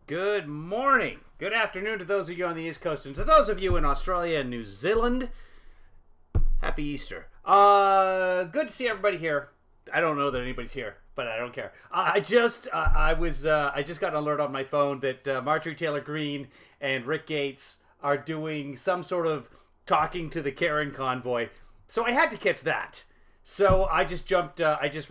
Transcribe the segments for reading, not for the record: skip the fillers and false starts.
Good morning. Good afternoon to those of you on the East Coast, and to those of you in Australia and New Zealand, happy Easter. Good to see everybody here. I don't know that anybody's here, but I don't care. I just got an alert on my phone that Marjorie Taylor Greene and Rick Gaetz are doing some sort of talking to the Karen convoy. So I had to catch that. So I just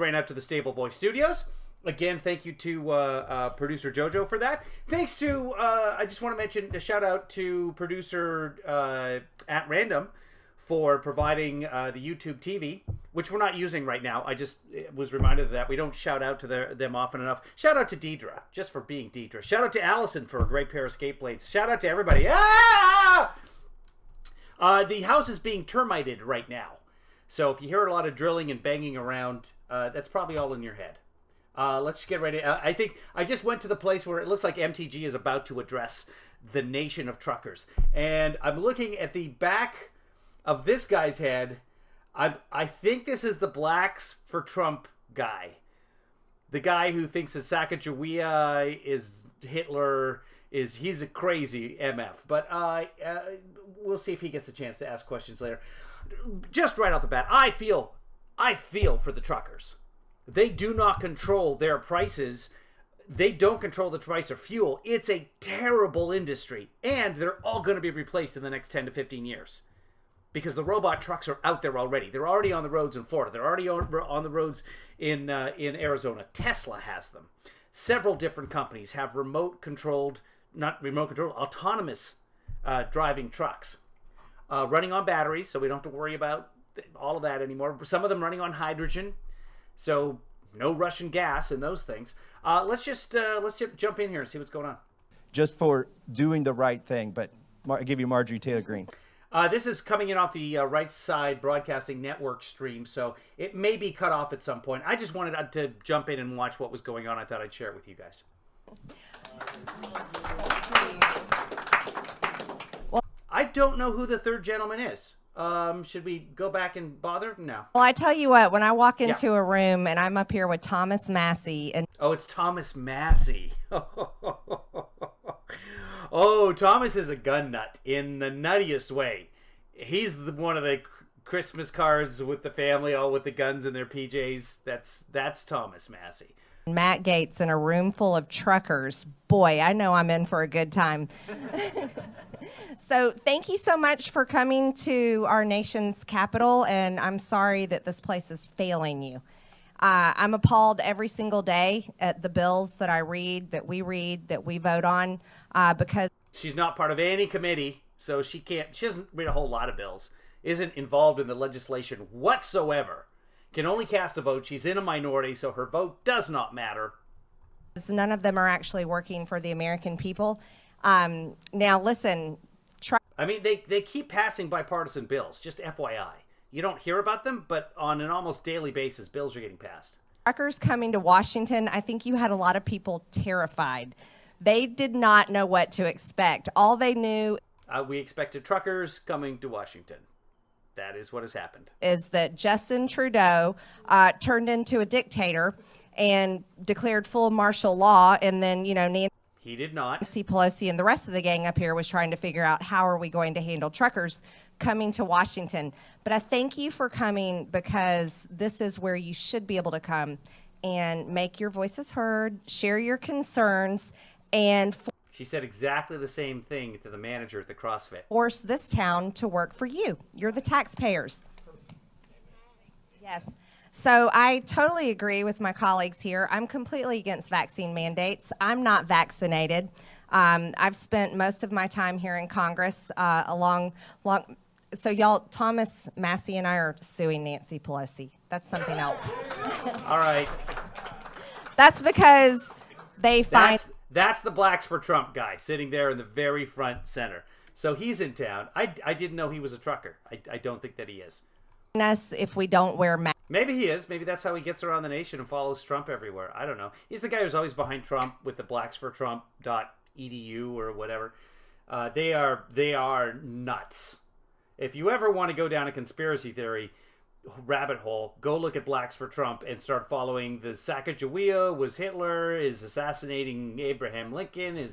ran out to the Stable Boy Studios. Again, thank you to producer Jojo for that. Thanks to, I just want to mention a shout out to producer at Random for providing the YouTube TV, which we're not using right now. I just was reminded of that. We don't shout out to them often enough. Shout out to Deidre, just for being Deidre. Shout out to Allison for a great pair of skate blades. Shout out to everybody. The house is being termited right now. So if you hear a lot of drilling and banging around, that's probably all in your head. Let's get ready. I think I just went to the place where it looks like MTG is about to address the nation of truckers. And I'm looking at the back of this guy's head. I think this is the Blacks for Trump guy. The guy who thinks that Sacagawea is Hitler. He's a crazy MF. But we'll see if he gets a chance to ask questions later. Just right off the bat, I feel for the truckers. They do not control their prices. They don't control the price of fuel. It's a terrible industry. And they're all going to be replaced in the next 10 to 15 years. Because the robot trucks are out there already. They're already on the roads in Florida. They're already on the roads in Arizona. Tesla has them. Several different companies have autonomous driving trucks. Running on batteries, so we don't have to worry about all of that anymore. Some of them running on hydrogen. So no Russian gas and those things. Let's just jump in here and see what's going on. Just for doing the right thing, but I'll give you Marjorie Taylor Greene. This is coming in off the Right Side Broadcasting Network stream, so it may be cut off at some point. I just wanted to jump in and watch what was going on. I thought I'd share it with you guys. Well, I don't know who the third gentleman is. Should we go back and bother? No. Well, I tell you what, when I walk into a room and I'm up here with Thomas Massey and oh, it's Thomas Massey. Oh, Thomas is a gun nut in the nuttiest way. He's one of the Christmas cards with the family, all with the guns in their PJs. That's Thomas Massey. Matt Gaetz in a room full of truckers. Boy, I know I'm in for a good time. So thank you so much for coming to our nation's capital, and I'm sorry that this place is failing you. I'm appalled every single day at the bills that I read, that we vote on, because she's not part of any committee, so she doesn't read a whole lot of bills, isn't involved in the legislation whatsoever, can only cast a vote. She's in a minority, so her vote does not matter. None of them are actually working for the American people. Now listen, I mean, they keep passing bipartisan bills, just FYI. You don't hear about them, but on an almost daily basis, bills are getting passed. Truckers coming to Washington, I think you had a lot of people terrified. They did not know what to expect. All they knew... we expected truckers coming to Washington. That is what has happened. Is that Justin Trudeau turned into a dictator and declared full martial law, and then, He did not. Nancy Pelosi and the rest of the gang up here was trying to figure out how are we going to handle truckers coming to Washington. But I thank you for coming, because this is where you should be able to come and make your voices heard, share your concerns, and she said exactly the same thing to the manager at the CrossFit. Force this town to work for you. You're the taxpayers. Yes. So I totally agree with my colleagues here. I'm completely against vaccine mandates. I'm not vaccinated. I've spent most of my time here in Congress so y'all, Thomas Massey and I are suing Nancy Pelosi. That's something else. All right. That's because they find... That's the Blacks for Trump guy sitting there in the very front center. So he's in town. I didn't know he was a trucker. I don't think that he is. Us if we don't wear masks. Maybe he is. Maybe that's how he gets around the nation and follows Trump everywhere. I don't know. He's the guy who's always behind Trump with the blacksfortrump.edu or whatever. They are nuts. If you ever want to go down a conspiracy theory, rabbit hole. Go look at Blacks for Trump and start following the Sacagawea was Hitler, is assassinating Abraham Lincoln,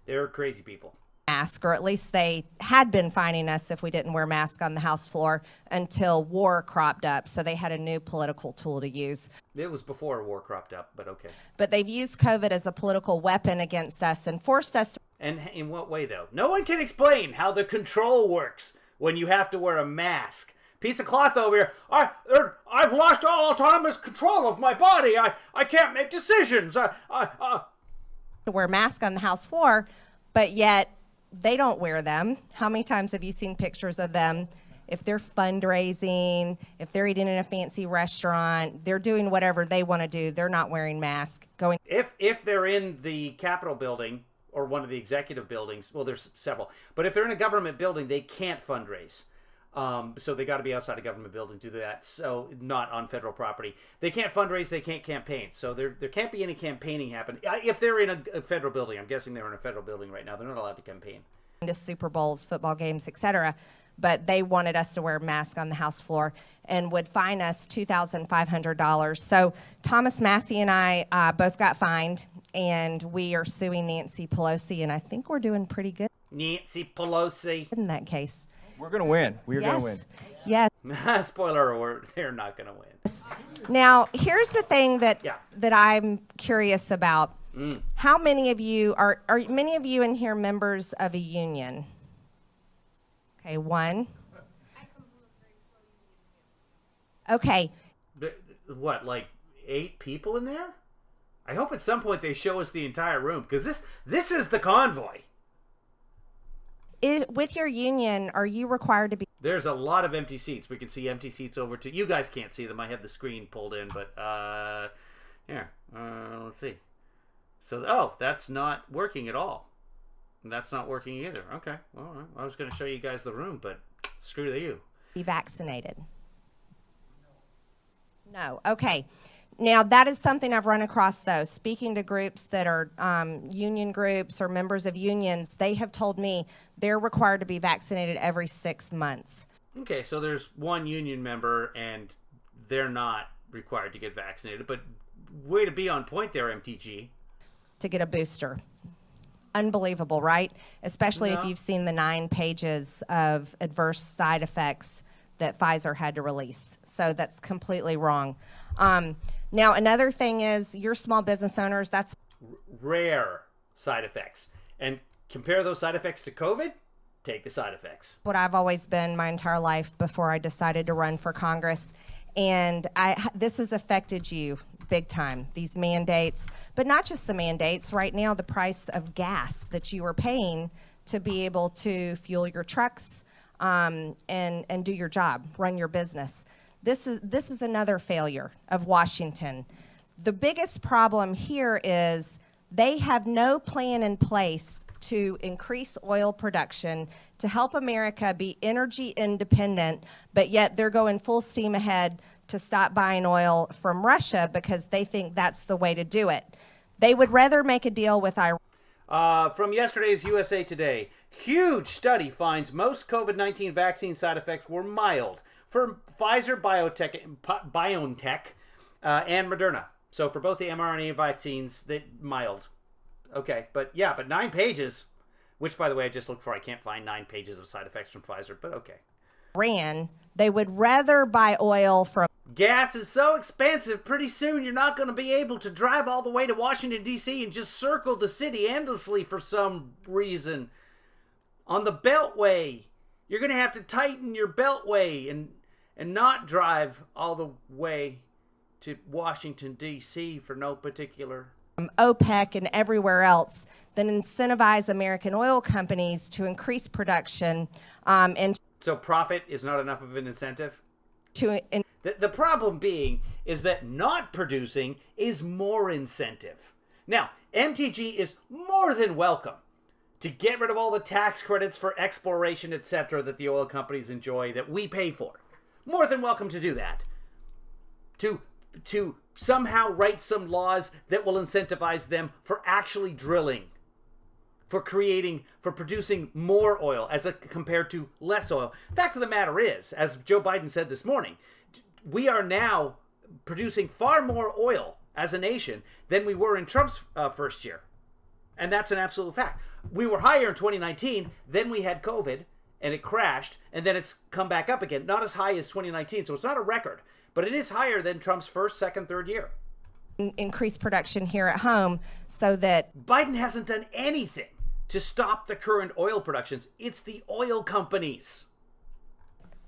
they're crazy people. Mask, or at least they had been fining us if we didn't wear masks on the House floor until war cropped up. So they had a new political tool to use. It was before war cropped up, but okay. But they've used COVID as a political weapon against us and forced us to. And in what way, though? No one can explain how the control works when you have to wear a mask. Piece of cloth over here. I've lost all autonomous control of my body. I can't make decisions. To wear a mask on the House floor, but yet they don't wear them. How many times have you seen pictures of them? If they're fundraising, if they're eating in a fancy restaurant, they're doing whatever they want to do. They're not wearing masks. If they're in the Capitol building or one of the executive buildings, well, there's several. But if they're in a government building, they can't fundraise. So they got to be outside a government building to do that. So not on federal property. They can't fundraise. They can't campaign. So there can't be any campaigning happening. If they're in a federal building, I'm guessing they're in a federal building right now. They're not allowed to campaign. To Super Bowls, football games, etc. But they wanted us to wear a mask on the House floor and would fine us $2,500. So Thomas Massey and I both got fined, and we are suing Nancy Pelosi, and I think we're doing pretty good. Nancy Pelosi. In that case. We're going to win. We're Yes. going to win. Yes. Spoiler alert, they're not going to win. Now, here's the thing that Yeah. that I'm curious about. How many of you are many of you in here members of a union? Okay, one. Okay. What, like 8 people in there? I hope at some point they show us the entire room, because this is the convoy. With your union, are you required to be? There's a lot of empty seats. We can see empty seats over to... You guys can't see them. I have the screen pulled in, but... Here. Let's see. So, that's not working at all. And that's not working either. Okay. Well, all right. I was going to show you guys the room, but screw you. Be vaccinated? No. Okay. Now, that is something I've run across, though. Speaking to groups that are union groups or members of unions, they have told me they're required to be vaccinated every 6 months. Okay, so there's one union member, and they're not required to get vaccinated. But way to be on point there, MTG. To get a booster. Unbelievable, right? Especially if you've seen the 9 pages of adverse side effects that Pfizer had to release. So that's completely wrong. Now, another thing is your small business owners, that's rare side effects. And compare those side effects to COVID, take the side effects. what I've always been my entire life before I decided to run for Congress. And this has affected you big time, these mandates, but not just the mandates. Right now, the price of gas that you are paying to be able to fuel your trucks and do your job, run your business. This is another failure of Washington. The biggest problem here is they have no plan in place to increase oil production, to help America be energy independent, but yet they're going full steam ahead to stop buying oil from Russia because they think that's the way to do it. They would rather make a deal with Iran. From yesterday's USA Today, huge study finds most COVID-19 vaccine side effects were mild for Pfizer, BioNTech, and Moderna. So for both the mRNA vaccines, they mild. Okay, but 9 pages, which, by the way, I just looked for. I can't find 9 pages of side effects from Pfizer, but okay. Iran, they would rather buy oil from... Gas is so expensive, pretty soon you're not going to be able to drive all the way to Washington, D.C. and just circle the city endlessly for some reason. On the Beltway, you're going to have to tighten your Beltway and not drive all the way to Washington, D.C. for no particular... OPEC and everywhere else, then incentivize American oil companies to increase production and So profit is not enough of an incentive? to... The problem being is that not producing is more incentive. Now, MTG is more than welcome to get rid of all the tax credits for exploration, etc., that the oil companies enjoy that we pay for. More than welcome to do that. To somehow write some laws that will incentivize them for actually drilling. for producing more oil compared to less oil. Fact of the matter is, as Joe Biden said this morning, we are now producing far more oil as a nation than we were in Trump's first year. And that's an absolute fact. We were higher in 2019, then we had COVID, and it crashed, and then it's come back up again. Not as high as 2019, so it's not a record, but it is higher than Trump's first, second, third year. Increase production here at home so that Biden hasn't done anything to stop the current oil productions. It's the oil companies.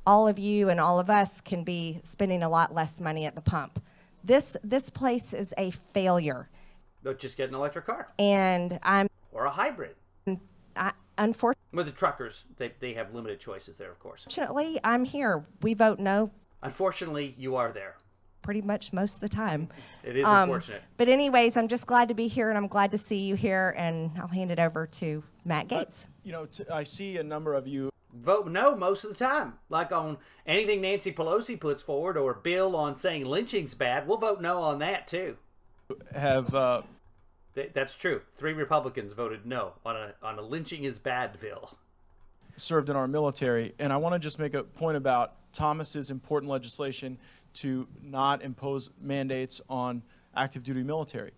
all of you and all of us can be spending a lot less money at the pump. This place is a failure. They'll just get an electric car. And Or a hybrid. Unfortunately, With the truckers, they have limited choices there, of course. I'm here. We vote no Unfortunately, you are there. pretty much most of the time. It is unfortunate. But anyways, I'm just glad to be here, and I'm glad to see you here, and I'll hand it over to Matt Gaetz. You know, I see a number of you Vote no most of the time. Like on anything Nancy Pelosi puts forward or a bill on saying lynching's bad, we'll vote no on that too. have That's true. 3 Republicans voted no on a lynching is bad bill. served in our military, and I want to just make a point about Thomas's important legislation to not impose mandates on active duty military.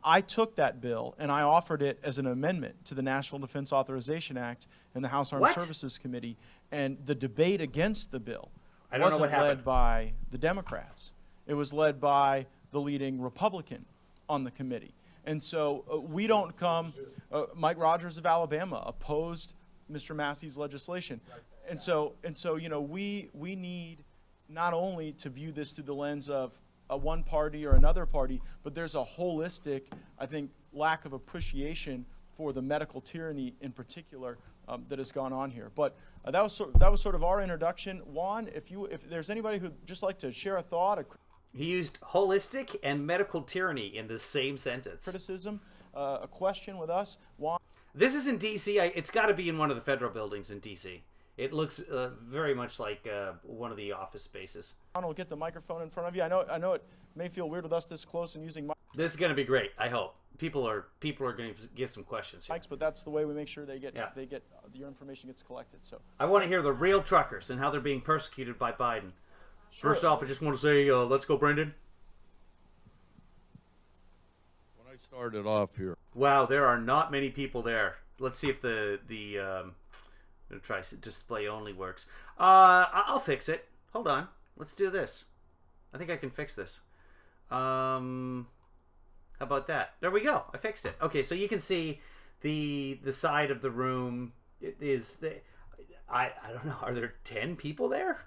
I took that bill and I offered it as an amendment to the National Defense Authorization Act in the House Armed What? Services Committee, and the debate against the bill I don't know wasn't what happened. led by the Democrats. It was led by the leading Republican on the committee. And so we don't come, Mike Rogers of Alabama opposed Mr. Massey's legislation. And so you know, we need not only to view this through the lens of one party or another party, but there's a holistic, I think, lack of appreciation for the medical tyranny in particular that has gone on here. But that was sort of our introduction. Juan, if there's anybody who'd just like to share a thought, He used holistic and medical tyranny in the same sentence. criticism, a question with us, Juan. This is in D.C. It's got to be in one of the federal buildings in D.C. It looks very much like one of the office spaces. We'll get the microphone in front of you. I know it may feel weird with us this close and using This is going to be great. I hope people are going to give some questions here. mics, but that's the way we make sure they get Yeah. your information gets collected. So I want to hear the real truckers and how they're being persecuted by Biden. Sure. First off, I just want to say, let's go, Brendan. When I started off here, Wow, there are not many people there. Let's see if the I'm gonna try display only works. I'll fix it. Hold on. Let's do this. I think I can fix this. How about that? There we go. I fixed it. Okay, so you can see the side of the room. It is I don't know. Are there 10 people there?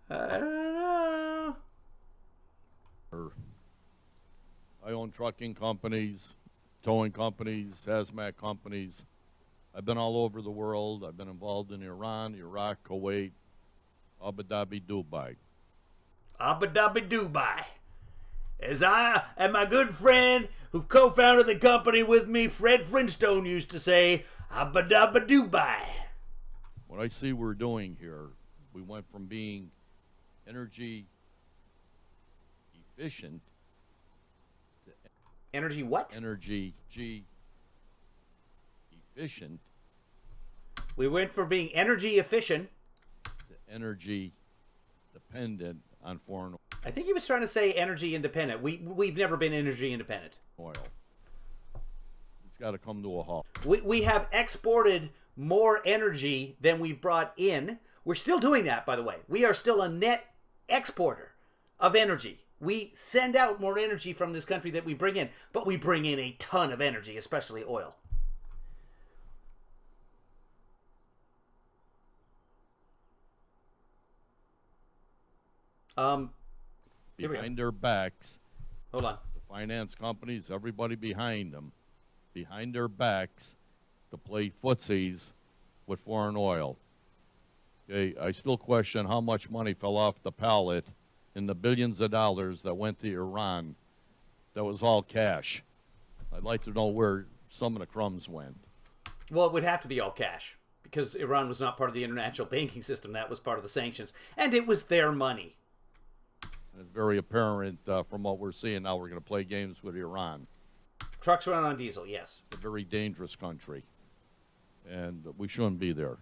I don't know. I own trucking companies, towing companies, hazmat companies. I've been all over the world. I've been involved in Iran, Iraq, Kuwait, Abu Dhabi, Dubai. Abu Dhabi, Dubai. As I and my good friend who co-founded the company with me, Fred Flintstone, used to say, Abu Dhabi, Dubai. What I see we're doing here, we went from being energy efficient, Energy what? efficient, We went from being energy efficient. to energy dependent on foreign I think he was trying to say energy independent. We've never been energy independent. oil. It's got to come to a halt. We have exported more energy than we've brought in. We're still doing that, by the way. We are still a net exporter of energy. We send out more energy from this country that we bring in, but we bring in a ton of energy, especially oil. Here we go. Behind their backs, Hold on. the finance companies, everybody behind them, behind their backs, to play footsies with foreign oil. Okay, I still question how much money fell off the pallet in the billions of dollars that went to Iran. That was all cash. I'd like to know where some of the crumbs went. Well, it would have to be all cash because Iran was not part of the international banking system. That was part of the sanctions, and it was their money. And it's very apparent from what we're seeing now. We're going to play games with Iran. Trucks run on diesel, yes. It's a very dangerous country, and we shouldn't be there.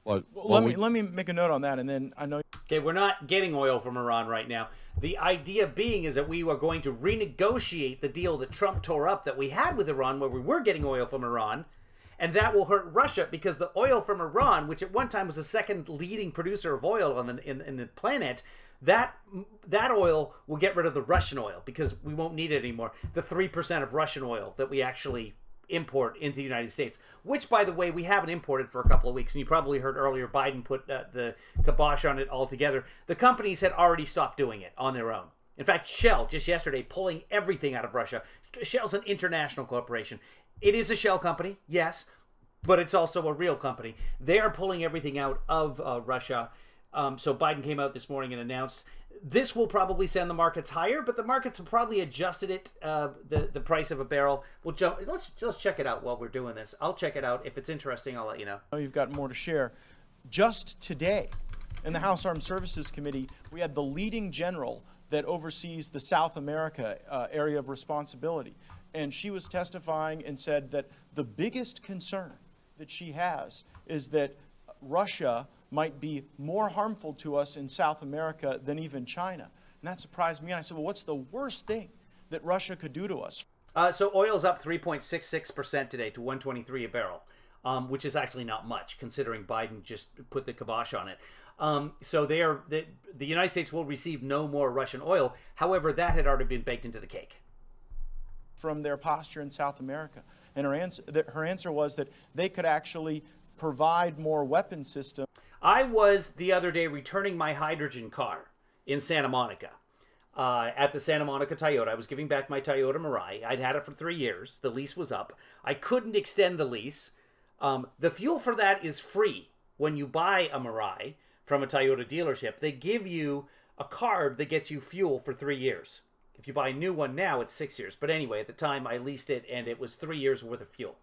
But Well, let me make a note on that, and then I know. Okay, we're not getting oil from Iran right now. The idea being is that we are going to renegotiate the deal that Trump tore up that we had with Iran, where we were getting oil from Iran, and that will hurt Russia because the oil from Iran, which at one time was the second leading producer of oil on in the planet, that oil will get rid of the Russian oil because we won't need it anymore. The 3% of Russian oil that we actually import into the United States, which, by the way, we haven't imported for a couple of weeks. And you probably heard earlier Biden put the kibosh on it altogether. The companies had already stopped doing it on their own. In fact, Shell, just yesterday, pulling everything out of Russia. Shell's an international corporation. It is a shell company, yes, but it's also a real company. They are pulling everything out of Russia. So Biden came out this morning and announced this will probably send the markets higher, but the markets have probably adjusted it, the price of a barrel. We'll jump. Let's check it out while we're doing this. I'll check it out. If it's interesting, I'll let you know. I know you've got more to share. Just today, in the House Armed Services Committee, we had the leading general that oversees the South America area of responsibility. And she was testifying and said that the biggest concern that she has is that Russia might be more harmful to us in South America than even China. And that surprised me. And I said, well, what's the worst thing that Russia could do to us? So oil's up 3.66% today to 123 a barrel, which is actually not much considering Biden just put the kibosh on it. So the United States will receive no more Russian oil. However, that had already been baked into the cake. From their posture in South America. And her answer was that they could actually provide more weapon systems. I was the other day returning my hydrogen car in Santa Monica at the Santa Monica Toyota. I was giving back my Toyota Mirai. I'd had it for 3 years. The lease was up. I couldn't extend the lease. The fuel for that is free when you buy a Mirai from a Toyota dealership. They give you a card that gets you fuel for 3 years. If you buy a new one now, it's 6 years. But anyway, at the time I leased it and it was 3 years worth of fuel.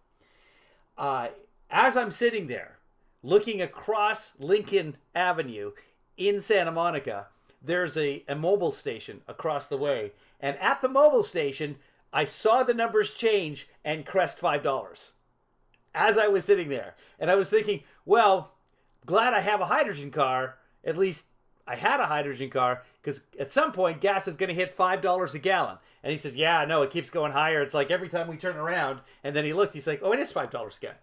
As I'm sitting there, looking across Lincoln Avenue in Santa Monica, there's a mobile station across the way. And at the mobile station, I saw the numbers change and crest $5 as I was sitting there. And I was thinking, well, glad I have a hydrogen car. At least I had a hydrogen car, because at some point gas is going to hit $5 a gallon. And he says, yeah, no, it keeps going higher. It's like every time we turn around. And then he looked, he's like, oh, it is $5 a gallon.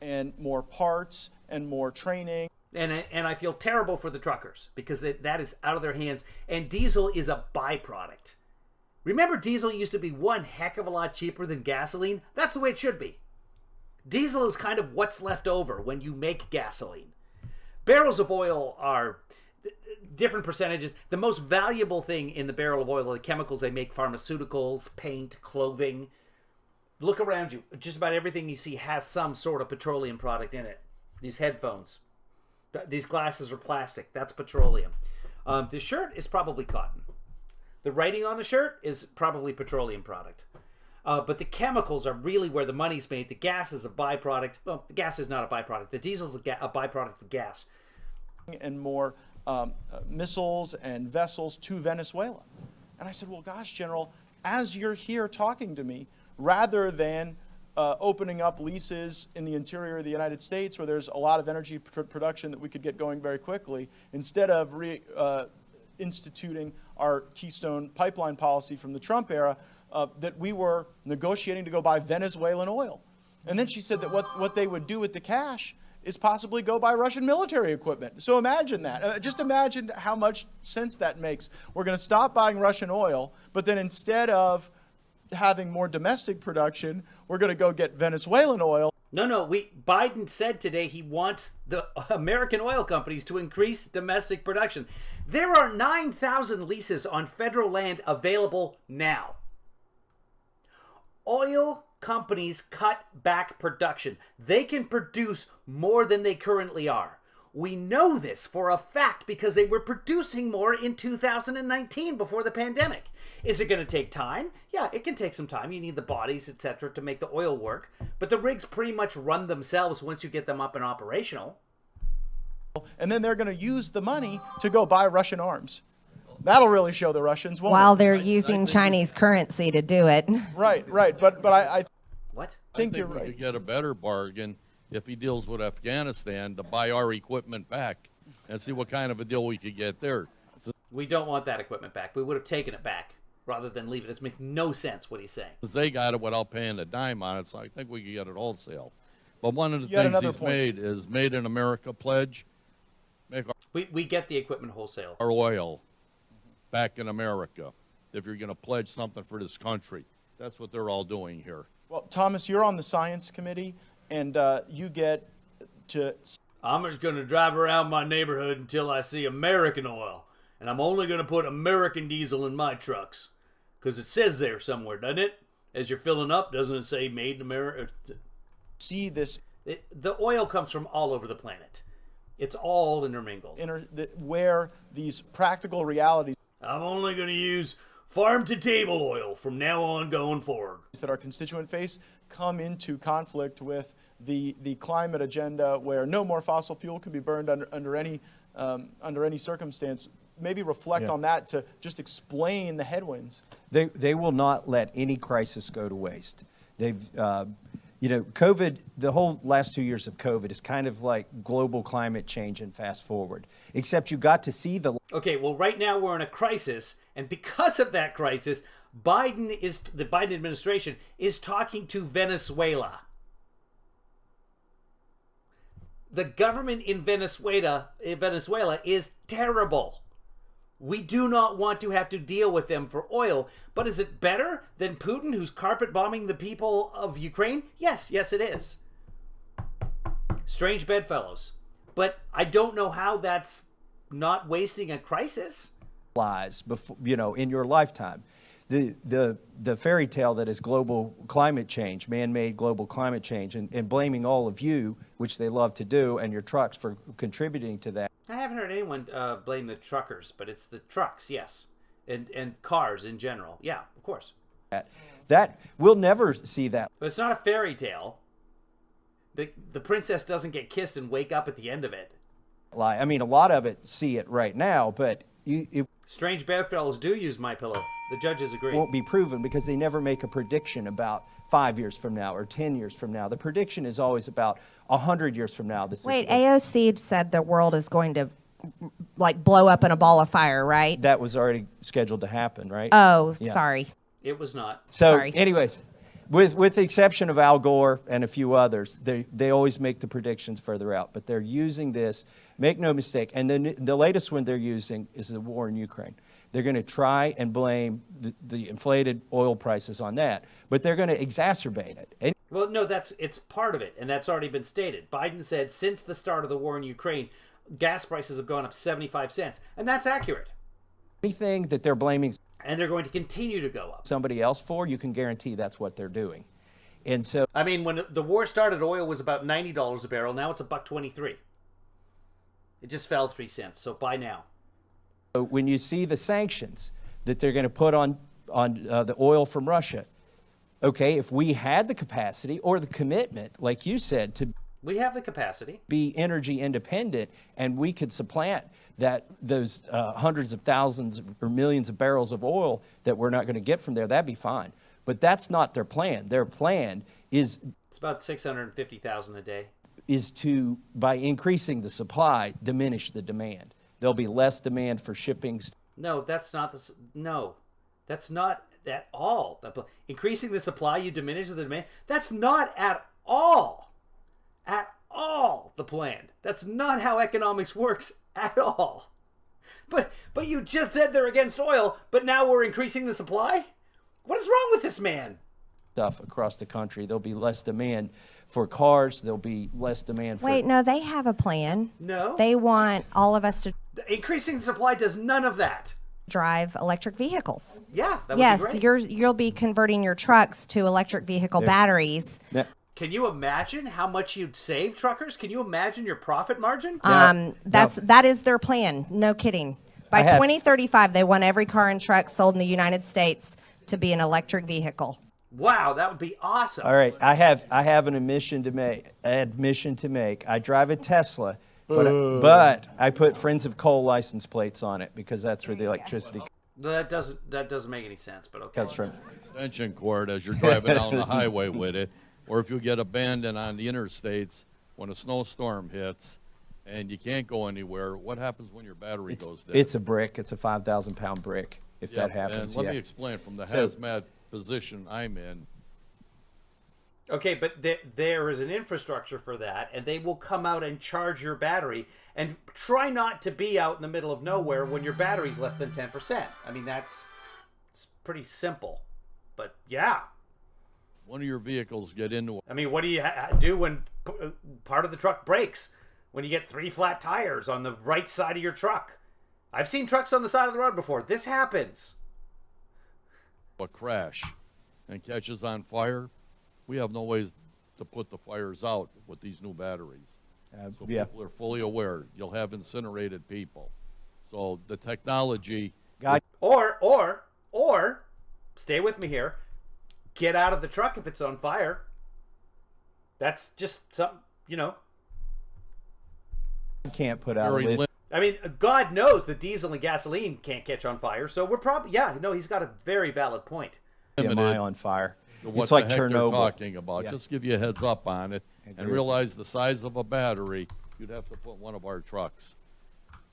And more parts and more training. And I feel terrible for the truckers because that is out of their hands. And diesel is a byproduct. Remember, diesel used to be one heck of a lot cheaper than gasoline? That's the way it should be. Diesel is kind of what's left over when you make gasoline. Barrels of oil are different percentages. The most valuable thing in the barrel of oil are the chemicals they make: pharmaceuticals, paint, clothing. Look around you. Just about everything you see has some sort of petroleum product in it. These headphones. These glasses are plastic. That's petroleum. This shirt is probably cotton. The writing on the shirt is probably petroleum product. But the chemicals are really where the money's made. The gas is a byproduct. Well, the gas is not a byproduct. The diesel's a byproduct of gas. And more missiles and vessels to Venezuela. And I said, well, gosh, General, as you're here talking to me, rather than opening up leases in the interior of the United States where there's a lot of energy production that we could get going very quickly, instead of instituting our Keystone pipeline policy from the Trump era, that we were negotiating to go buy Venezuelan oil. And then she said that what they would do with the cash is possibly go buy Russian military equipment. So imagine that. Just imagine how much sense that makes. We're going to stop buying Russian oil, but then instead of having more domestic production, we're going to go get Venezuelan oil. No, Biden said today he wants the American oil companies to increase domestic production. There are 9,000 leases on federal land available now. Oil companies cut back production. They can produce more than they currently are. We know this for a fact because they were producing more in 2019 before the pandemic. Is it going to take time? Yeah, it can take some time. You need the bodies, etc., to make the oil work. But the rigs pretty much run themselves once you get them up and operational. And then they're going to use the money to go buy Russian arms. That'll really show the Russians, won't While it? they're using Chinese currency to do it. Right. But I What? think I you're think we right. could get a better bargain if he deals with Afghanistan to buy our equipment back and see what kind of a deal we could get there. We don't want that equipment back. We would have taken it back rather than leave it. This makes no sense what he's saying. Because they got it without paying a dime on it, so I think we could get it wholesale. But one of the You had things another he's point. made is Made in America pledge. Make We get the equipment wholesale. our oil back in America if you're going to pledge something for this country. That's what they're all doing here. Well, Thomas, you're on the science committee, and you get to I'm just going to drive around my neighborhood until I see American oil. And I'm only going to put American diesel in my trucks. Because it says there somewhere, doesn't it? As you're filling up, doesn't it say made in America? see this The oil comes from all over the planet. It's all intermingled. where these practical realities I'm only going to use farm-to-table oil from now on going forward. that our constituent face come into conflict with the climate agenda, where no more fossil fuel can be burned under any circumstance. Maybe reflect on that to just explain the headwinds. They will not let any crisis go to waste. They've, COVID, the whole last 2 years of COVID is kind of like global climate change and fast forward, except you got to see the Okay, well, right now we're in a crisis, and because of that crisis, the Biden administration is talking to Venezuela. The government in Venezuela is terrible. We do not want to have to deal with them for oil, but is it better than Putin, who's carpet bombing the people of Ukraine? Yes, it is. Strange bedfellows. But I don't know how that's not wasting a crisis. lies before, in your lifetime. The fairy tale that is global climate change, man-made global climate change, and blaming all of you, which they love to do, and your trucks for contributing to that. I haven't heard anyone blame the truckers, but it's the trucks, yes, and cars in general. Yeah, of course. That we'll never see that. But it's not a fairy tale. The princess doesn't get kissed and wake up at the end of it. Lie. I mean, a lot of it see it right now, but it Strange bedfellows do use My Pillow. The judges agree. won't be proven because they never make a prediction about 5 years from now or 10 years from now. The prediction is always about 100 years from now. Wait, AOC said the world is going to blow up in a ball of fire, right? That was already scheduled to happen, right? Oh, Yeah. sorry. It was not. So, Sorry. anyways, with the exception of Al Gore and a few others, they always make the predictions further out. But they're using this, make no mistake, and then the latest one they're using is the war in Ukraine. They're going to try and blame the inflated oil prices on that, but they're going to exacerbate it. And Well, no, it's part of it, and that's already been stated. Biden said since the start of the war in Ukraine, gas prices have gone up 75 cents, and that's accurate. anything that they're blaming And they're going to continue to go up. somebody else for, you can guarantee that's what they're doing. And so I mean, when the war started, oil was about $90 a barrel. Now it's $1.23. It just fell 3 cents. So buy now. when you see the sanctions that they're going to put on the oil from Russia, okay, if we had the capacity or the commitment, like you said, to We have the capacity. be energy independent, and we could supplant those hundreds of thousands or millions of barrels of oil that we're not going to get from there, that'd be fine. But that's not their plan. Their plan is It's about 650,000 a day. to, by increasing the supply, diminish the demand. There'll be less demand for shipping. No, that's not that's not at all. Increasing the supply, you diminish the demand. That's not at all the plan. That's not how economics works at all. But you just said they're against oil, but now we're increasing the supply? What is wrong with this man? Stuff across the country. There'll be less demand for cars. There'll be less demand for. Wait, no, they have a plan. No. They want all of us to Increasing the supply does none of that. drive electric vehicles. Yeah, that would Yes, be great. you'll be converting your trucks to electric vehicle batteries. Yeah. Can you imagine how much you'd save, truckers? Can you imagine your profit margin? That is their plan. No kidding. By I have- 2035, they want every car and truck sold in the United States to be an electric vehicle. Wow, that would be awesome. All right, I have an admission to make. I drive a Tesla, But I put Friends of Coal license plates on it because that's where the electricity That doesn't make any sense, but okay. comes from. Extension cord as you're driving down the highway with it, or if you get abandoned on the interstates when a snowstorm hits and you can't go anywhere, what happens when your battery goes dead? It's a brick. It's a 5,000-pound brick if that happens. And let me explain from the So- hazmat position I'm in. Okay, but there is an infrastructure for that, and they will come out and charge your battery. And try not to be out in the middle of nowhere when your battery's less than 10%. I mean, it's pretty simple. But yeah, One of your vehicles get into I mean, what do you do when part of the truck breaks? When you get 3 flat tires on the right side of your truck? I've seen trucks on the side of the road before. This happens. a crash and catches on fire, we have no ways to put the fires out with these new batteries. So Yeah. people are fully aware. You'll have incinerated people. So the technology, Or stay with me here. Get out of the truck if it's on fire. That's just something, Can't put out a very lid. I mean, God knows that diesel and gasoline can't catch on fire. So we're probably, he's got a very valid point. TMI on fire. to what It's like the heck Chernobyl. they're talking about. Yeah. Just give you a heads up on it and Agree. realize the size of a battery, you'd have to put one of our trucks.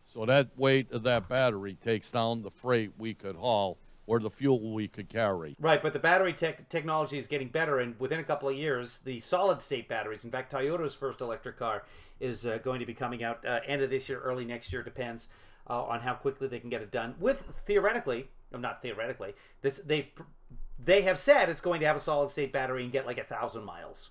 So that weight of that battery takes down the freight we could haul or the fuel we could carry. Right, but the battery technology is getting better, and within a couple of years, the solid-state batteries, in fact, Toyota's first electric car is going to be coming out end of this year, early next year, depends on how quickly they can get it done. With not theoretically, they have said it's going to have a solid-state battery and get like 1,000 miles.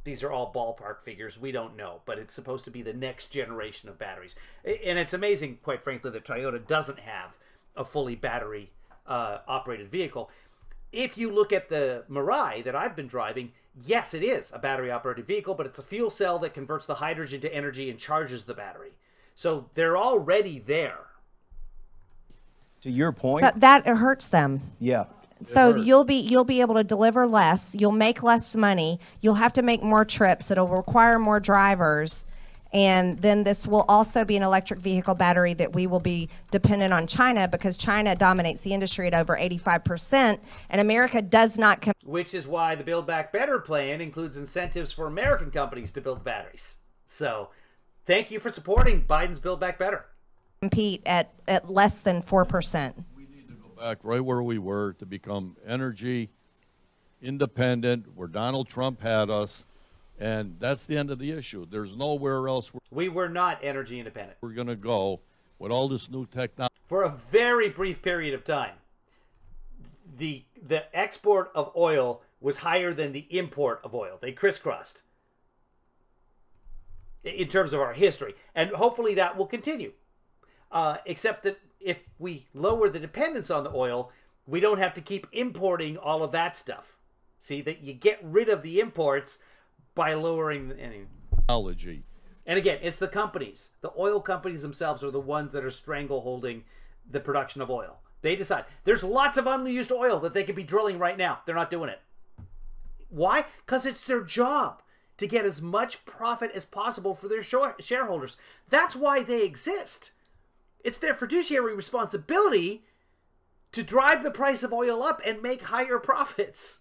These are all ballpark figures. We don't know, but it's supposed to be the next generation of batteries. And it's amazing, quite frankly, that Toyota doesn't have a fully battery operated vehicle. If you look at the Mirai that I've been driving, yes, it is a battery operated vehicle, but it's a fuel cell that converts the hydrogen to energy and charges the battery. So they're already there. To your point, So that hurts them. yeah. So hurts. you'll be able to deliver less. You'll make less money. You'll have to make more trips. It'll require more drivers. And then this will also be an electric vehicle battery that we will be dependent on China because China dominates the industry at over 85%, and America does not Which is why the Build Back Better plan includes incentives for American companies to build batteries. So thank you for supporting Biden's Build Back Better. compete at less than 4%. Back right where we were to become energy independent, where Donald Trump had us, and that's the end of the issue. There's nowhere else We were not energy independent we're going to go with all this new technology. for a very brief period of time. The export of oil was higher than the import of oil. They crisscrossed in terms of our history, and hopefully that will continue. Except that if we lower the dependence on the oil, we don't have to keep importing all of that stuff. See, that you get rid of the imports by lowering any. Technology. And again, it's the companies. The oil companies themselves are the ones that are strangleholding the production of oil. They decide. There's lots of unused oil that they could be drilling right now. They're not doing it. Why? Because it's their job to get as much profit as possible for their shareholders. That's why they exist. It's their fiduciary responsibility to drive the price of oil up and make higher profits.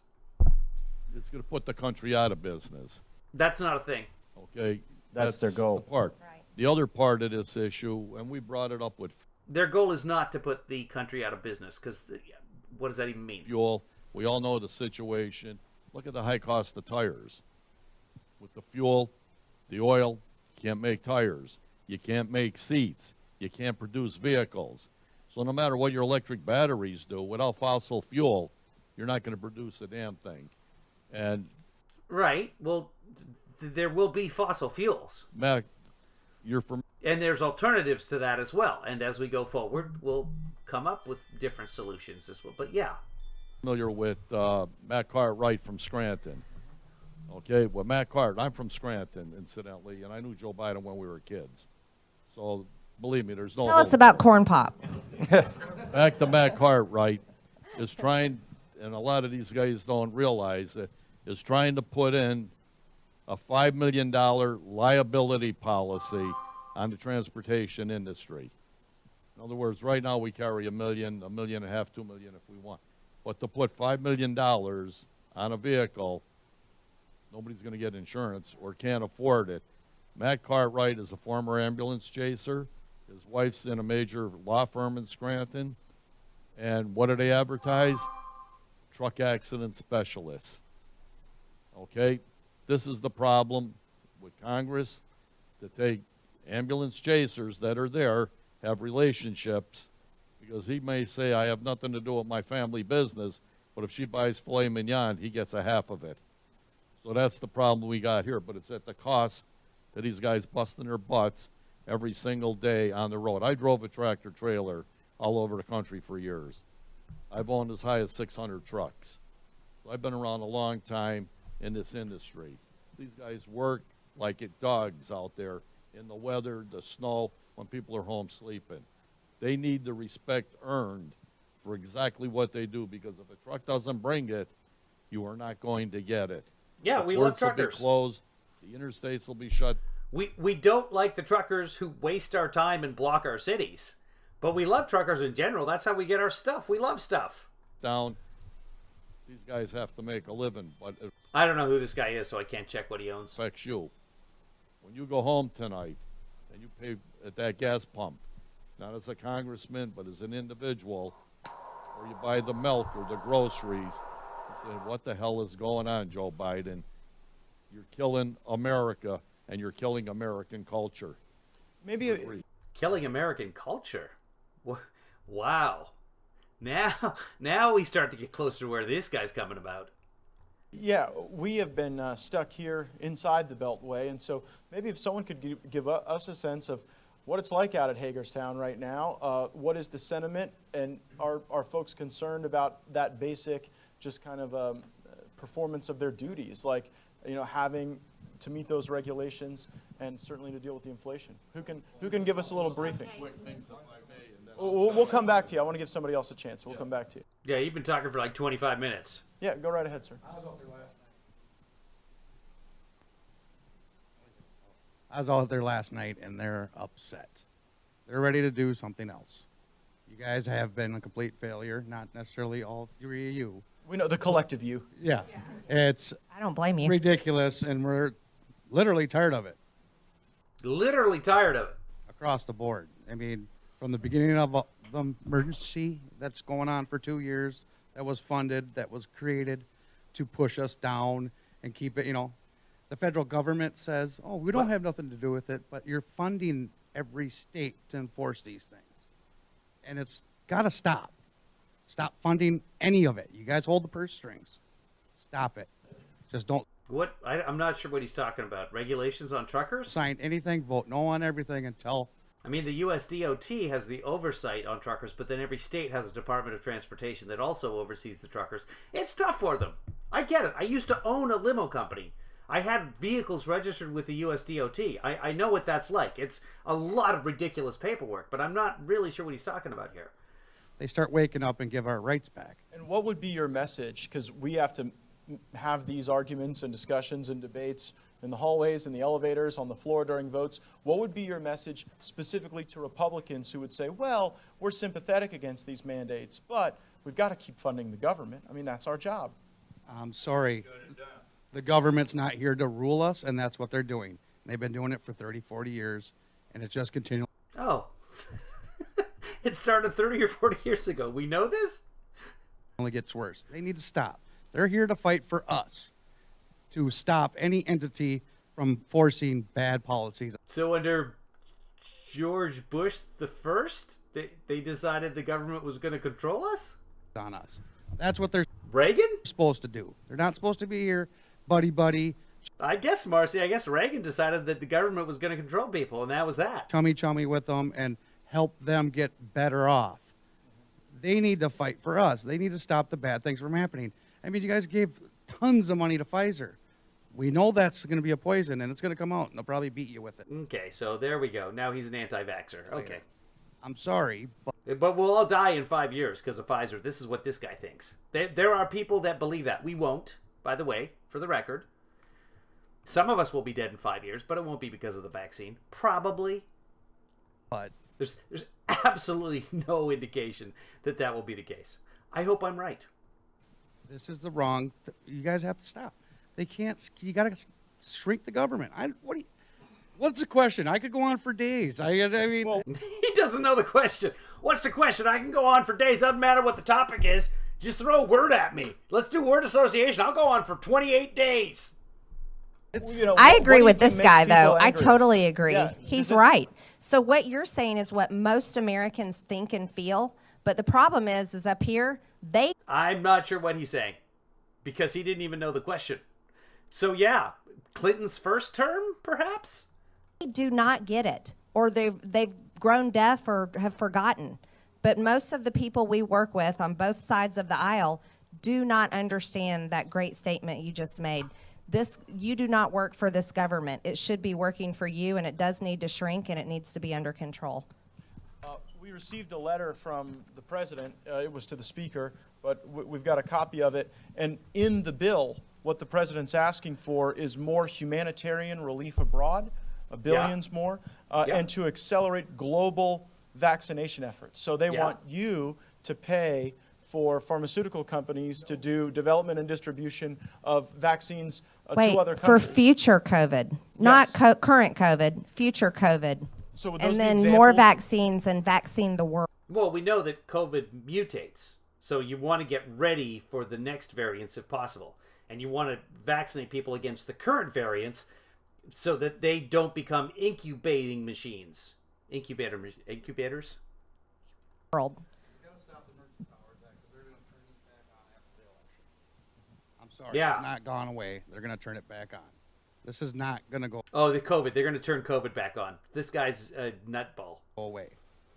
It's going to put the country out of business. That's not a thing. Okay? That's their goal. The part. Right. The other part of this issue, and we brought it up with Their goal is not to put the country out of business, because what does that even mean? fuel. We all know the situation. Look at the high cost of tires. With the fuel, the oil, you can't make tires. You can't make seats. You can't produce vehicles. So no matter what your electric batteries do, without fossil fuel, you're not going to produce a damn thing. And Right. Well, there will be fossil fuels. Mac, you're from And there's alternatives to that as well. And as we go forward, we'll come up with different solutions as well. But yeah. familiar with Matt Cartwright from Scranton. Okay, well, Matt Cart, I'm from Scranton, incidentally, and I knew Joe Biden when we were kids. So believe me, there's no Tell us hope. about corn pop. Back to Matt Cartwright is trying, and a lot of these guys don't realize it, is trying to put in a $5 million liability policy on the transportation industry. In other words, right now we carry $1 million, $1.5 million, $2 million if we want. But to put $5 million on a vehicle, nobody's going to get insurance or can't afford it. Matt Cartwright is a former ambulance chaser. His wife's in a major law firm in Scranton. And what do they advertise? Truck accident specialists. Okay? This is the problem with Congress, to take ambulance chasers that are there, have relationships, because he may say, I have nothing to do with my family business, but if she buys filet mignon, he gets a half of it. So that's the problem we got here, but it's at the cost to these guys busting their butts every single day on the road. I drove a tractor trailer all over the country for years. I've owned as high as 600 trucks. So I've been around a long time in this industry. These guys work like it dogs out there in the weather, the snow, when people are home sleeping. They need the respect earned for exactly what they do, because if a truck doesn't bring it, you are not going to get it. Yeah, The we love ports will truckers. be closed. The interstates will be shut We don't like the truckers who waste our time and block our cities. But we love truckers in general. That's how we get our stuff. We love stuff. down. These guys have to make a living, but it I don't know who this guy is, so I can't check what he owns. affects you. When you go home tonight and you pay at that gas pump, not as a congressman, but as an individual, or you buy the milk or the groceries, you say, what the hell is going on, Joe Biden? You're killing America, and you're killing American culture. Maybe Killing American culture. Wow. Now we start to get closer to where this guy's coming about. yeah, we have been stuck here inside the Beltway, and so maybe if someone could give us a sense of what it's like out at Hagerstown right now, what is the sentiment, and are folks concerned about that basic, just kind of performance of their duties, like having to meet those regulations and certainly to deal with the inflation? Who can give us a little briefing? We'll come back to you. I want to give somebody else a chance. We'll come back to you. Yeah, you've been talking for like 25 minutes. Yeah, go right ahead, sir. I was out there last night, and they're upset. They're ready to do something else. You guys have been a complete failure, not necessarily all three of you. We know the collective you. Yeah. It's I don't blame you. ridiculous, and we're literally tired of it Literally tired of it. across the board. I mean, from the beginning of the emergency that's going on for 2 years, that was funded, that was created to push us down and keep it, the federal government says, oh, we don't have nothing to do with it, but you're funding every state to enforce these things. And it's got to stop. Stop funding any of it. You guys hold the purse strings. Stop it. Just don't I'm not sure what he's talking about. Regulations on truckers? sign anything, vote no on everything until I mean, the USDOT has the oversight on truckers, but then every state has a Department of Transportation that also oversees the truckers. It's tough for them. I get it. I used to own a limo company. I had vehicles registered with the USDOT. I know what that's like. It's a lot of ridiculous paperwork, but I'm not really sure what he's talking about here. they start waking up and give our rights back. And what would be your message? Because we have to have these arguments and discussions and debates in the hallways, in the elevators, on the floor during votes. What would be your message specifically to Republicans who would say, well, we're sympathetic against these mandates, but we've got to keep funding the government? I mean, that's our job. I'm sorry. The government's not here to rule us, and that's what they're doing. They've been doing it for 30, 40 years, and it's just continuing. Oh. It started 30 or 40 years ago. We know this? Only gets worse. They need to stop. They're here to fight for us, to stop any entity from forcing bad policies So under George Bush the First, they decided the government was going to control us? on us. That's what they're Reagan? supposed to do. They're not supposed to be here, buddy, I guess, Marcy, Reagan decided that the government was going to control people, and that was that. chummy with them, and help them get better off. They need to fight for us. They need to stop the bad things from happening. I mean, you guys gave tons of money to Pfizer. We know that's going to be a poison, and it's going to come out, and they'll probably beat you with it. Okay, so there we go. Now he's an anti-vaxxer. Okay. I'm sorry, but But we'll all die in 5 years because of Pfizer. This is what this guy thinks. There are people that believe that. We won't, by the way, for the record. Some of us will be dead in 5 years, but it won't be because of the vaccine. Probably. But There's absolutely no indication that that will be the case. I hope I'm right. this is the wrong. You guys have to stop. They can't. You got to shrink the government. What's the question? I could go on for days. I mean, He doesn't know the question. What's the question? I can go on for days. Doesn't matter what the topic is. Just throw a word at me. Let's do word association. I'll go on for 28 days. I agree what do you with think this makes guy, people though. I angry? totally agree. Yeah, He's does it- right. So what you're saying is what most Americans think and feel. But the problem is up here, they I'm not sure what he's saying because he didn't even know the question. So, yeah, Clinton's first term, perhaps? do not get it, or they've grown deaf or have forgotten. But most of the people we work with on both sides of the aisle do not understand that great statement you just made. You do not work for this government. It should be working for you, and it does need to shrink, and it needs to be under control. We received a letter from the president. It was to the speaker, but we've got a copy of it. And in the bill, what the president's asking for is more humanitarian relief abroad, billions more, and to accelerate global vaccination efforts. So they want you to pay for pharmaceutical companies to do development and distribution of vaccines to other for countries. future COVID, not current COVID, future COVID. So would those And be then more examples? vaccines and vaccine the world. Well, we know that COVID mutates. So you want to get ready for the next variants if possible. And you want to vaccinate people against the current variants so that they don't become incubating machines. Incubators? world. I'm sorry. Yeah. It's not gone away. They're going to turn it back on. This is not going to go Oh, the COVID. They're going to turn COVID back on. This guy's a nutball. away.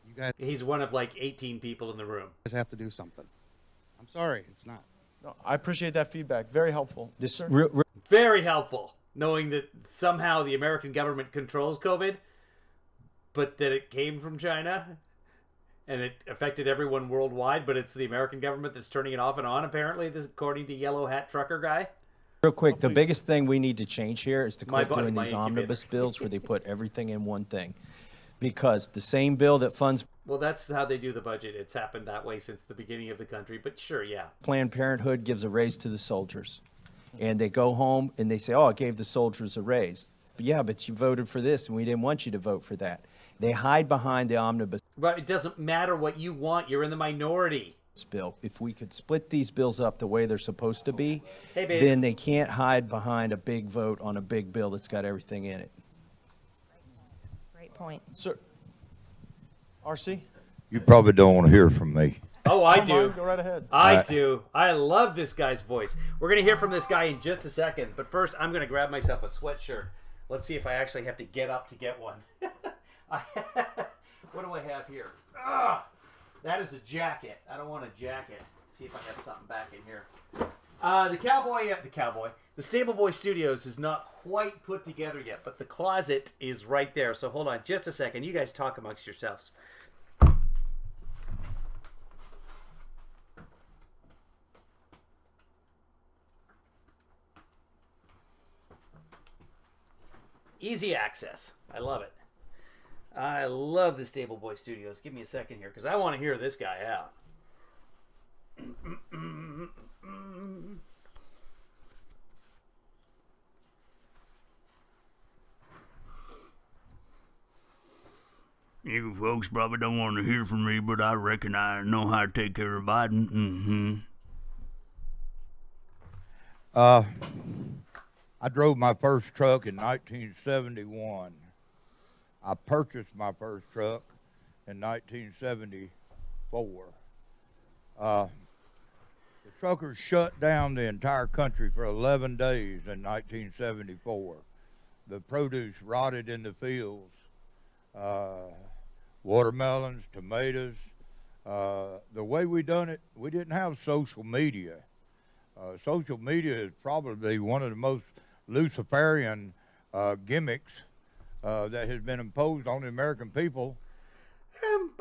You guys He's one of like 18 people in the room. have to do something. I'm sorry. It's not. No, I appreciate that feedback. Very helpful. This Sir? Very helpful, knowing that somehow the American government controls COVID, but that it came from China and it affected everyone worldwide, but it's the American government that's turning it off and on, apparently, this according to Yellow Hat Trucker guy. Real quick, the biggest thing we need to change here is to My quit body, doing my these incubator. omnibus bills where they put everything in one thing. Because the same bill that funds Well, that's how they do the budget. It's happened that way since the beginning of the country, but sure, yeah. Planned Parenthood gives a raise to the soldiers. And they go home and they say, oh, I gave the soldiers a raise. But yeah, but you voted for this and we didn't want you to vote for that. They hide behind the omnibus But it doesn't matter what you want. You're in the minority. bill. If we could split these bills up the way they're supposed to be, Hey, babe. then they can't hide behind a big vote on a big bill that's got everything in it. Great point. Sir, RC? You probably don't want to hear from me. Oh, I Don't do. mind, go right ahead. I do. I love this guy's voice. We're going to hear from this guy in just a second, but first I'm going to grab myself a sweatshirt. Let's see if I actually have to get up to get one. What do I have here? That is a jacket. I don't want a jacket. Let's see if I have something back in here. The Stable Boy Studios is not quite put together yet, but the closet is right there. So hold on just a second. You guys talk amongst yourselves. Easy access. I love it. I love the Stable Boy Studios. Give me a second here because I want to hear this guy out. You folks probably don't want to hear from me, but I reckon I know how to take care of Biden. I drove my first truck in 1971. I purchased my first truck in 1974. The truckers shut down the entire country for 11 days in 1974. The produce rotted in the fields. Watermelons, tomatoes. The way we done it, we didn't have social media. Social media is probably one of the most Luciferian gimmicks that has been imposed on the American people.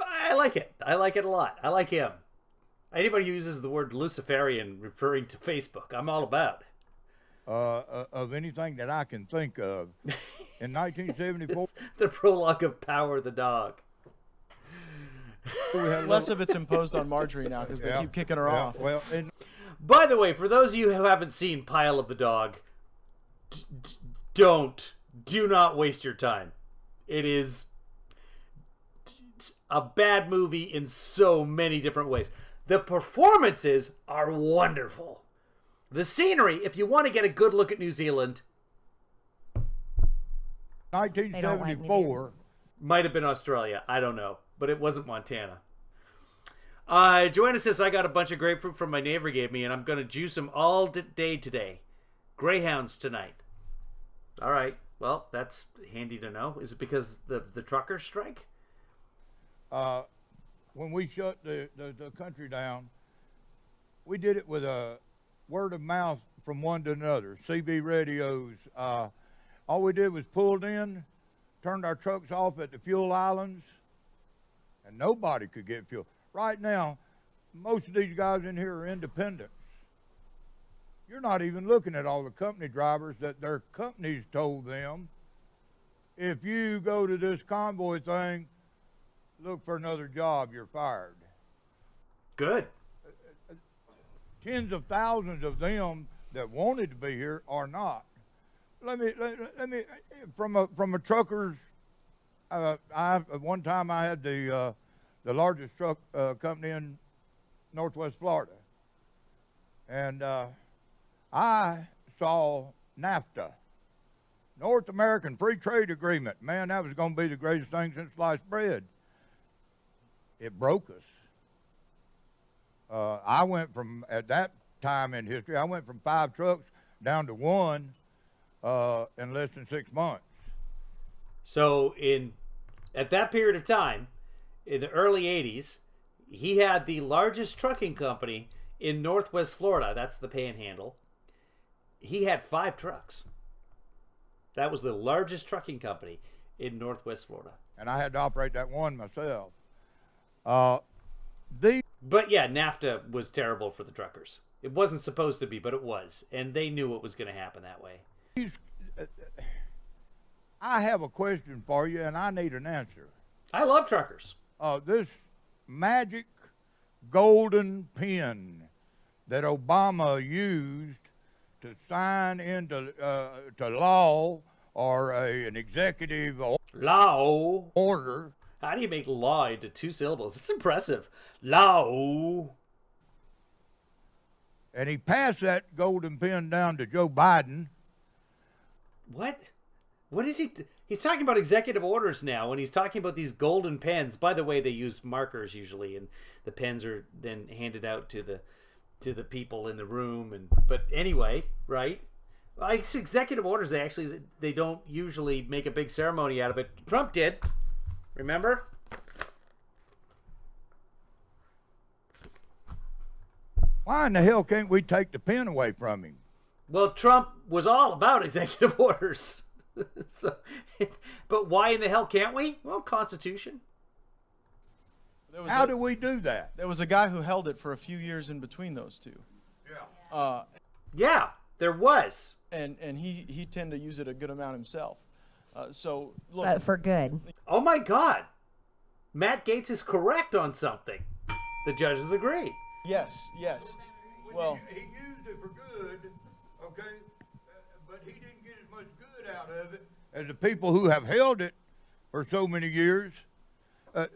I like it. I like it a lot. I like him. Anybody who uses the word Luciferian referring to Facebook, I'm all about. Of anything that I can think of. In 1974, The prologue of Power the Dog. We had a Less little- of it's imposed on Marjorie now because they Yeah, keep kicking her yeah, off. Well, and By the way, for those of you who haven't seen Pile of the Dog, do not waste your time. It is a bad movie in so many different ways. The performances are wonderful. The scenery, if you want to get a good look at New Zealand, 1974. might have been Australia. I don't know. But it wasn't Montana. Joanna says, I got a bunch of grapefruit from my neighbor gave me, and I'm going to juice them all day today. Greyhounds tonight. All right. Well, that's handy to know. Is it because the truckers strike? When we shut the country down, we did it with a word of mouth from one to another. CB radios. All we did was pulled in, turned our trucks off at the fuel islands, and nobody could get fuel. Right now, most of these guys in here are independents. You're not even looking at all the company drivers that their companies told them, if you go to this convoy thing, look for another job, you're fired. Good. Tens of thousands of them that wanted to be here are not. Let me from a trucker's. One time I had the largest truck company in Northwest Florida, and I saw NAFTA, North American Free Trade Agreement. Man, that was going to be the greatest thing since sliced bread. It broke us. I went from, at that time in history, I went from 5 trucks down to 1 in less than 6 months. So at that period of time, in the early 80s, he had the largest trucking company in Northwest Florida. That's the Panhandle. He had 5 trucks. That was the largest trucking company in Northwest Florida. And I had to operate that one myself. But yeah, NAFTA was terrible for the truckers. It wasn't supposed to be, but it was. And they knew it was going to happen that way. I have a question for you, and I need an answer. I love truckers. This magic golden pen that Obama used to sign into to law or an executive Law. order. How do you make law into 2 syllables? It's impressive. Law. And he passed that golden pen down to Joe Biden. What? What is he? He's talking about executive orders now, and he's talking about these golden pens. By the way, they use markers usually, and the pens are then handed out to the people in the room. But anyway, right? Like executive orders, they don't usually make a big ceremony out of it. Trump did. Remember? Why in the hell can't we take the pen away from him? Well, Trump was all about executive orders. But why in the hell can't we? Well, Constitution. How do we do that? There was a guy who held it for a few years in between those two. Yeah. Yeah, there was. And he tended to use it a good amount himself. So look, But for good. Oh my God. Matt Gaetz is correct on something. The judges agree. yes. Well, He used it for good, okay, but he didn't get as much good out of it as the people who have held it for so many years.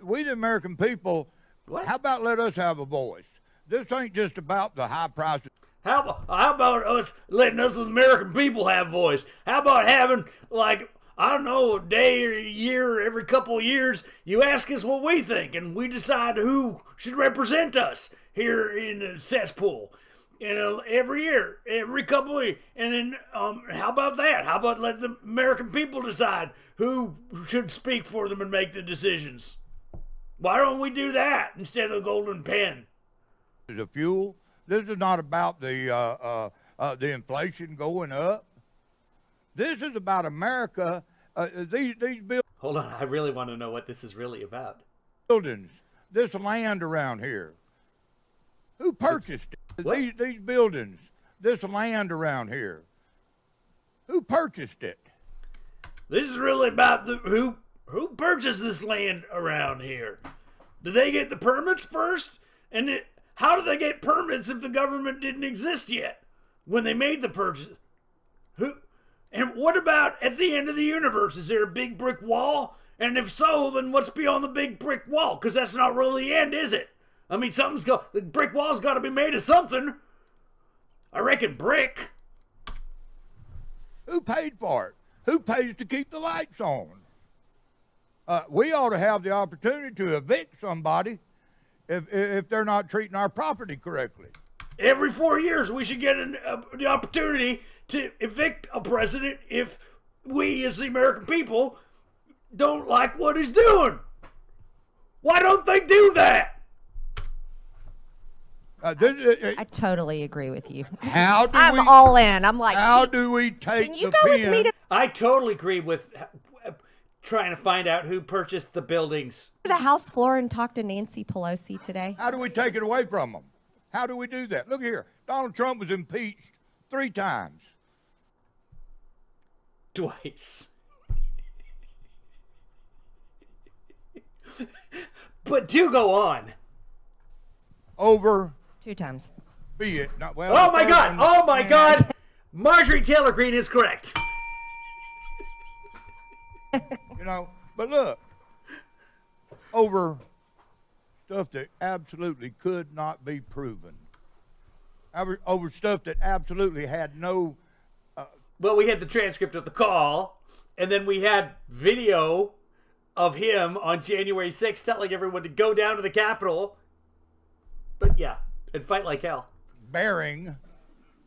We, the American people, What? how about let us have a voice? This ain't just about the high prices. How about us letting us as American people have voice? How about having, like, I don't know, a day or a year, every couple of years, you ask us what we think, and we decide who should represent us here in the cesspool. Every year, every couple of years. And then, how about that? How about let the American people decide who should speak for them and make the decisions? Why don't we do that instead of the golden pen? The fuel. This is not about the inflation going up. This is about America. These Hold on, I really want to know what this is really about. buildings, this land around here. Who purchased it? What? These buildings, this land around here. Who purchased it? This is really about who purchased this land around here. Do they get the permits first? And how do they get permits if the government didn't exist yet when they made the purchase? Who? And what about at the end of the universe? Is there a big brick wall? And if so, then what's beyond the big brick wall? Because that's not really the end, is it? I mean, the brick wall's got to be made of something. I reckon brick. Who paid for it? Who pays to keep the lights on? We ought to have the opportunity to evict somebody if they're not treating our property correctly. Every 4 years, we should get the opportunity to evict a president if we, as the American people, don't like what he's doing. Why don't they do that? I totally agree with you. How do I'm we, all in. I'm like, how do we take can you the go with pen? me to I totally agree with trying to find out who purchased the buildings. the House floor and talk to Nancy Pelosi today? How do we take it away from them? How do we do that? Look here. Donald Trump was impeached 3 times. Twice. But do go on. Over 2 times. be it. Not, well, Oh my the God! third one- Oh my God! Marjorie Taylor Greene is correct. You know, but look, over stuff that absolutely could not be proven. Over stuff that absolutely had no. Well, we had the transcript of the call, and then we had video of him on January 6th telling everyone to go down to the Capitol. But yeah, and fight like hell. Bearing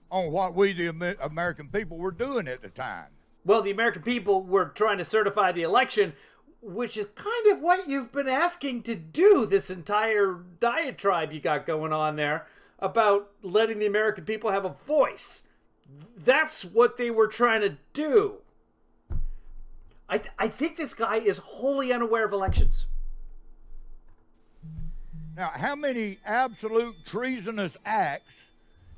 on what we, the American people, were doing at the time. Well, the American people were trying to certify the election, which is kind of what you've been asking to do, this entire diatribe you got going on there about letting the American people have a voice. That's what they were trying to do. I think this guy is wholly unaware of elections. Now, how many absolute treasonous acts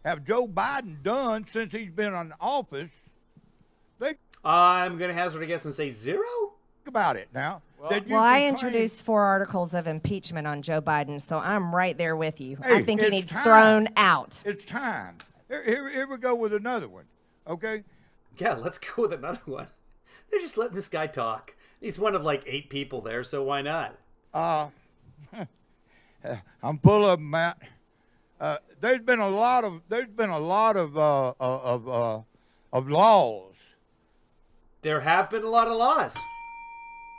have Joe Biden done since he's been in office? Think I'm going to hazard a guess and say 0? about it now. that you Well, I can claim- introduced 4 articles of impeachment on Joe Biden, so I'm right there with you. Hey, I think he it's needs time. thrown out. It's time. Here we go with another one. Okay? Yeah, let's go with another one. They're just letting this guy talk. He's one of like 8 people there, so why not? I'm full of them, Matt. There's been a lot of laws There have been a lot of laws.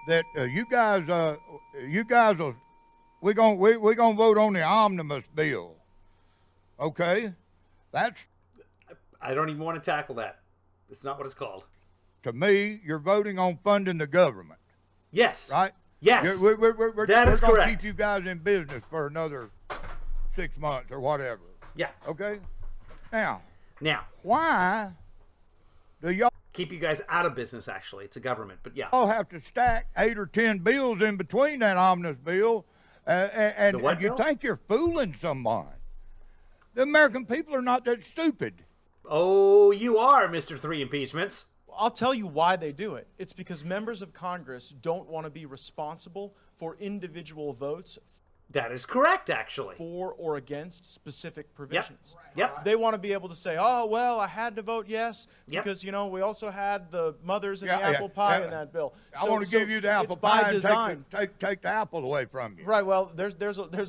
that you guys will. We're gonna vote on the omnibus bill. Okay, that's I don't even want to tackle that. It's not what it's called. to me. You're voting on funding the government, Yes. right? Yes. We're That is gonna correct. keep you guys in business for another 6 months or whatever. Yeah. Okay. Now, Now, why do y'all keep you guys out of business, actually. It's a government, but yeah. all have to stack 8 or 10 bills in between that omnibus bill, and The what and you bill? think you're fooling someone? The American people are not that stupid. Oh, you are, Mr. 3 Impeachments. I'll tell you why they do it. It's because members of Congress don't want to be responsible for individual votes That is correct, actually. for or against specific provisions. Yep. They want to be able to say, oh, well, I had to vote yes Yep. because, you know, we also had the mothers and Yeah, the yeah, apple pie yeah. in that bill. I want to give you the apple it's by pie and design. take the apple away from you. Right. Well, there's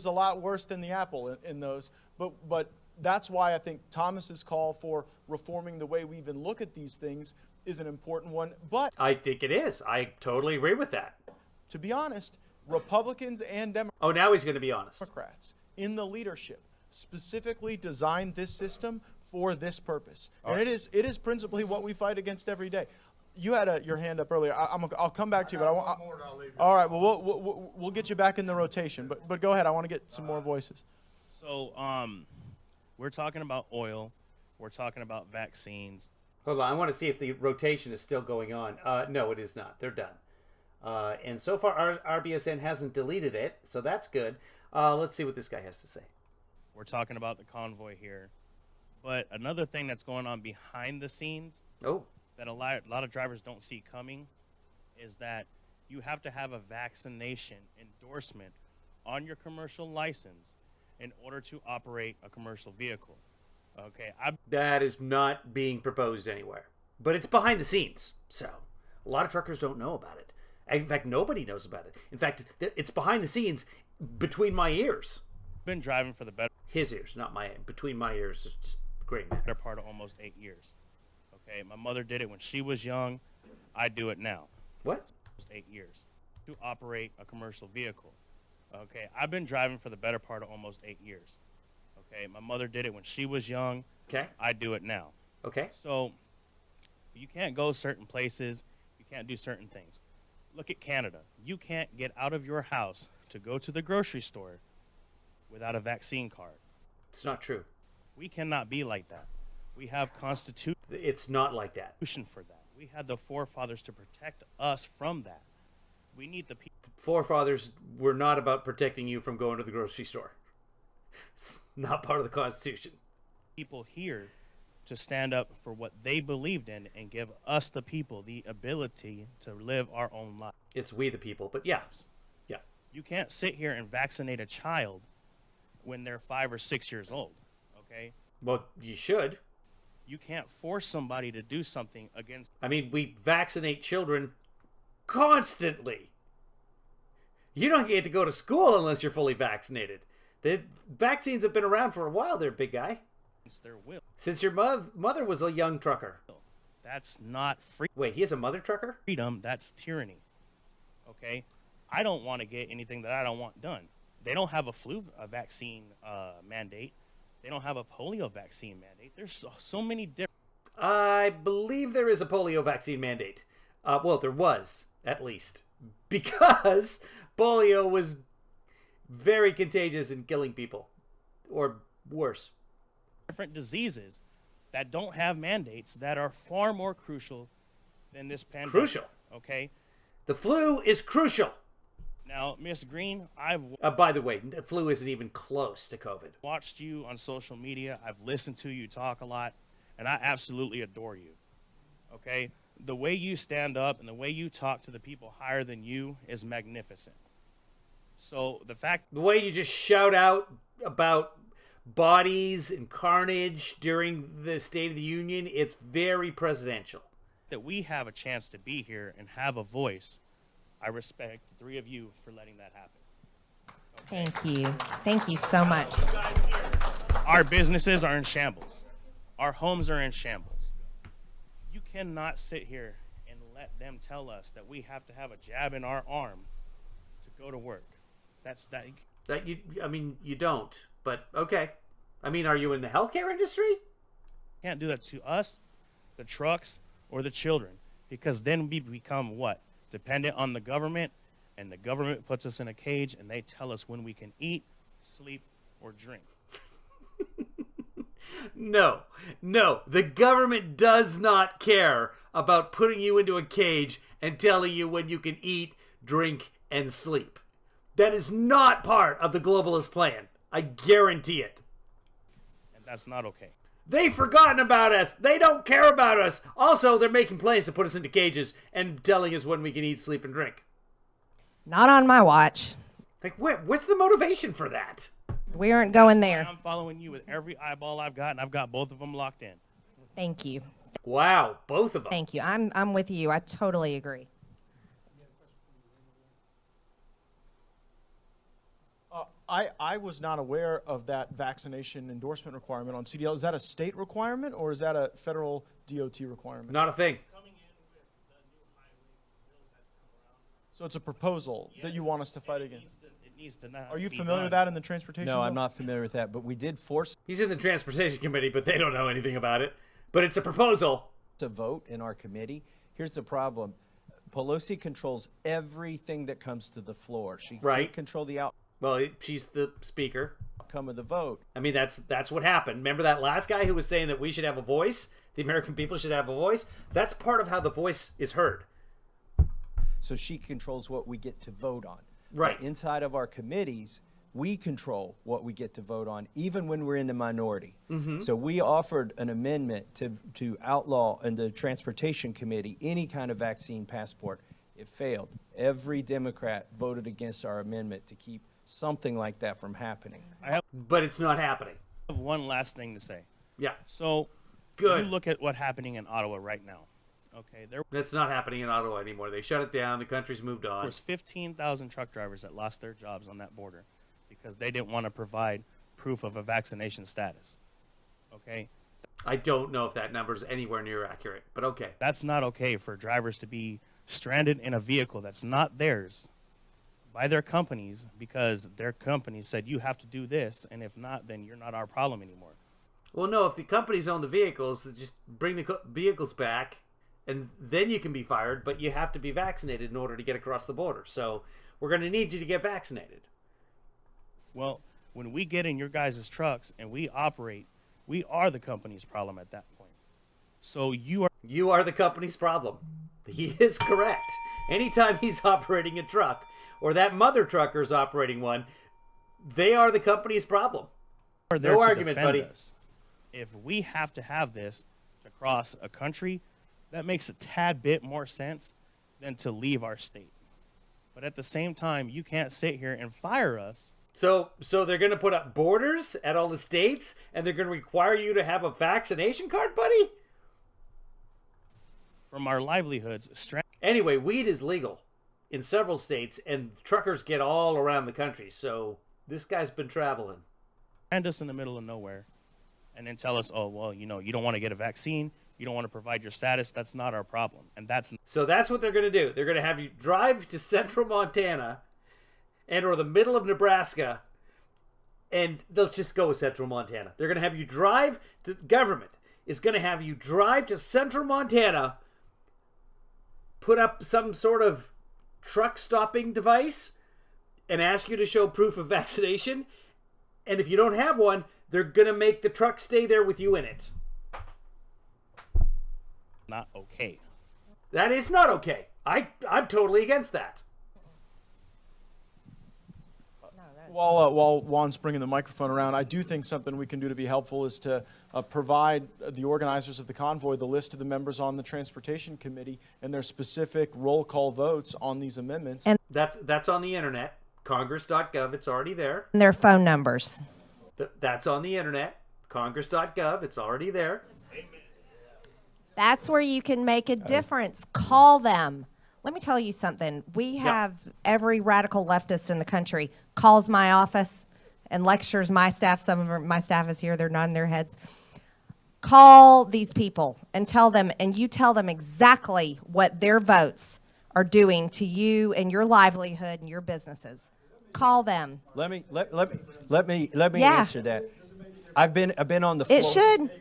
a lot worse than the apple in those, but that's why I think Thomas's call for reforming the way we even look at these things is an important one. But I think it is. I totally agree with that. to be honest, Republicans and Oh, now he's going to be honest. Democrats in the leadership specifically designed this system for this purpose, and it is principally what we fight against every day. You had your hand up earlier. I'll come back to you, but I want. All right. Well, we'll get you back in the rotation, but go ahead. I want to get some more voices. So, we're talking about oil. We're talking about vaccines. Hold on. I want to see if the rotation is still going on. No, it is not. They're done. And so far, RBSN hasn't deleted it, so that's good. Let's see what this guy has to say. We're talking about the convoy here. But another thing that's going on behind the scenes Oh, that a lot of drivers don't see coming is that you have to have a vaccination endorsement on your commercial license in order to operate a commercial vehicle. Okay, That is not being proposed anywhere. But it's behind the scenes, so a lot of truckers don't know about it. In fact, nobody knows about it. In fact, it's behind the scenes between my ears. been driving for the His ears, not my between my ears. It's just gray matter. better part of almost 8 years. Okay, my mother did it when she was young. I do it now. What? Almost 8 years to operate a commercial vehicle. Okay, I've been driving for the better part of almost 8 years. Okay, my mother did it when she was young. Okay. I do it now. Okay. So you can't go certain places. You can't do certain things. Look at Canada. You can't get out of your house to go to the grocery store without a vaccine card. It's not true. We cannot be like that. We have constitution It's not like that. for that. We had the forefathers to protect us from that. We need the people. Forefathers were not about protecting you from going to the grocery store. It's not part of the Constitution. People here to stand up for what they believed in and give us, the people, the ability to live our own lives. It's we the people, but yeah. Yeah. You can't sit here and vaccinate a child when they're 5 or 6 years old, okay? Well, you should. You can't force somebody to do something against. I mean, we vaccinate children constantly. You don't get to go to school unless you're fully vaccinated. The vaccines have been around for a while there, big guy. Their will. Since your mother was a young trucker. That's not Wait, he has a mother trucker? freedom, that's tyranny. Okay? I don't want to get anything that I don't want done. They don't have a vaccine mandate. They don't have a polio vaccine mandate. There's so many different. I believe there is a polio vaccine mandate. Well, there was, at least. Because polio was very contagious and killing people. Or worse. different diseases that don't have mandates that are far more crucial than this pandemic. Crucial. Okay? The flu is crucial. Now, Miss Green, I've By the way, the flu isn't even close to COVID. watched you on social media. I've listened to you talk a lot, and I absolutely adore you. Okay? The way you stand up and the way you talk to the people higher than you is magnificent. So the fact The way you just shout out about bodies and carnage during the State of the Union, it's very presidential. that we have a chance to be here and have a voice, I respect the three of you for letting that happen. Thank you. Thank you so much. Our businesses are in shambles. Our homes are in shambles. You cannot sit here and let them tell us that we have to have a jab in our arm to go to work. You don't. But okay. I mean, are you in the healthcare industry? Can't do that to us, the trucks, or the children, because then we become what? Dependent on the government, and the government puts us in a cage and they tell us when we can eat, sleep, or drink. No. The government does not care about putting you into a cage and telling you when you can eat, drink, and sleep. That is not part of the globalist plan. I guarantee it. And that's not okay. They've forgotten about us. They don't care about us. Also, they're making plans to put us into cages and telling us when we can eat, sleep, and drink. Not on my watch. Like, what's the motivation for that? We aren't going there. I'm following you with every eyeball I've got, and I've got both of them locked in. Thank you. Wow, both of them. Thank you. I'm with you. I totally agree. I was not aware of that vaccination endorsement requirement on CDL. Is that a state requirement or is that a federal DOT requirement? Not a thing. So it's a proposal that you want us to fight against. It needs to not Are you be familiar with done. that in the transportation? No, bill? I'm not familiar with that, but we did force He's in the Transportation Committee, but they don't know anything about it. But it's a proposal. to vote in our committee. Here's the problem. Pelosi controls everything that comes to the floor. She Right. can't control the Well, she's the speaker. outcome of the vote. I mean, that's what happened. Remember that last guy who was saying that we should have a voice? The American people should have a voice? That's part of how the voice is heard. So she controls what we get to vote on. Right. But inside of our committees, we control what we get to vote on, even when we're in the minority. Mm-hmm. So we offered an amendment to outlaw in the Transportation Committee any kind of vaccine passport. It failed. Every Democrat voted against our amendment to keep something like that from happening. But it's not happening. I have one last thing to say. Yeah. So, Good. you look at what's happening in Ottawa right now. Okay, there That's not happening in Ottawa anymore. They shut it down. The country's moved on. was 15,000 truck drivers that lost their jobs on that border because they didn't want to provide proof of a vaccination status. Okay, I don't know if that number's anywhere near accurate, but okay. that's not okay for drivers to be stranded in a vehicle that's not theirs by their companies because their companies said you have to do this, and if not, then you're not our problem anymore. Well, no, if the companies own the vehicles, just bring the vehicles back, and then you can be fired, but you have to be vaccinated in order to get across the border. So we're going to need you to get vaccinated. Well, when we get in your guys' trucks and we operate, we are the company's problem at that point. So You are the company's problem. He is correct. Anytime he's operating a truck, or that mother trucker's operating one, they are the company's problem. are there No to argument, defend buddy. us. If we have to have this to cross a country, that makes a tad bit more sense than to leave our state. But at the same time, you can't sit here and fire us. So they're going to put up borders at all the states, and they're going to require you to have a vaccination card, buddy? From our livelihoods, Anyway, weed is legal in several states, and truckers get all around the country. So this guy's been traveling. strand us in the middle of nowhere, and then tell us, oh, well, you don't want to get a vaccine, you don't want to provide your status, that's not our problem. And that's So that's what they're going to do. They're going to have you drive to central Montana and or the middle of Nebraska, and let's just go with central Montana. They're going to have you drive to government is going to have you drive to central Montana, put up some sort of truck stopping device, and ask you to show proof of vaccination. And if you don't have one, they're going to make the truck stay there with you in it. not okay. That is not okay. I'm totally against that. While Juan's bringing the microphone around, I do think something we can do to be helpful is to provide the organizers of the convoy the list of the members on the Transportation Committee and their specific roll call votes on these amendments. And That's on the internet. Congress.gov. It's already there. their phone numbers. That's on the internet. Congress.gov. It's already there. That's where you can make a difference. Call them. Let me tell you something. We have every radical leftist in the country calls my office and lectures my staff. Some of my staff is here. They're nodding their heads. Call these people and tell them, and you tell them exactly what their votes are doing to you and your livelihood and your businesses. Call them. Let me Yeah. answer that. I've been on the floor. It should.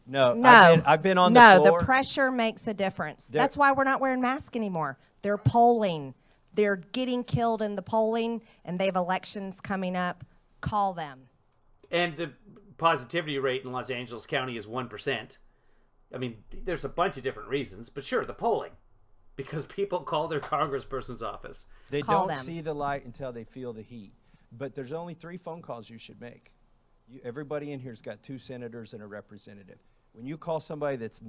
No, No. I've been on the No, floor. the pressure makes a difference. That's why we're not wearing masks anymore. They're polling. They're getting killed in the polling, and they have elections coming up. Call them. And the positivity rate in Los Angeles County is 1%. I mean, there's a bunch of different reasons, but sure, the polling. Because people call their congressperson's office. They Call don't them. see the light until they feel the heat. But there's only 3 phone calls you should make. Everybody in here's got 2 senators and a representative. When you call somebody that's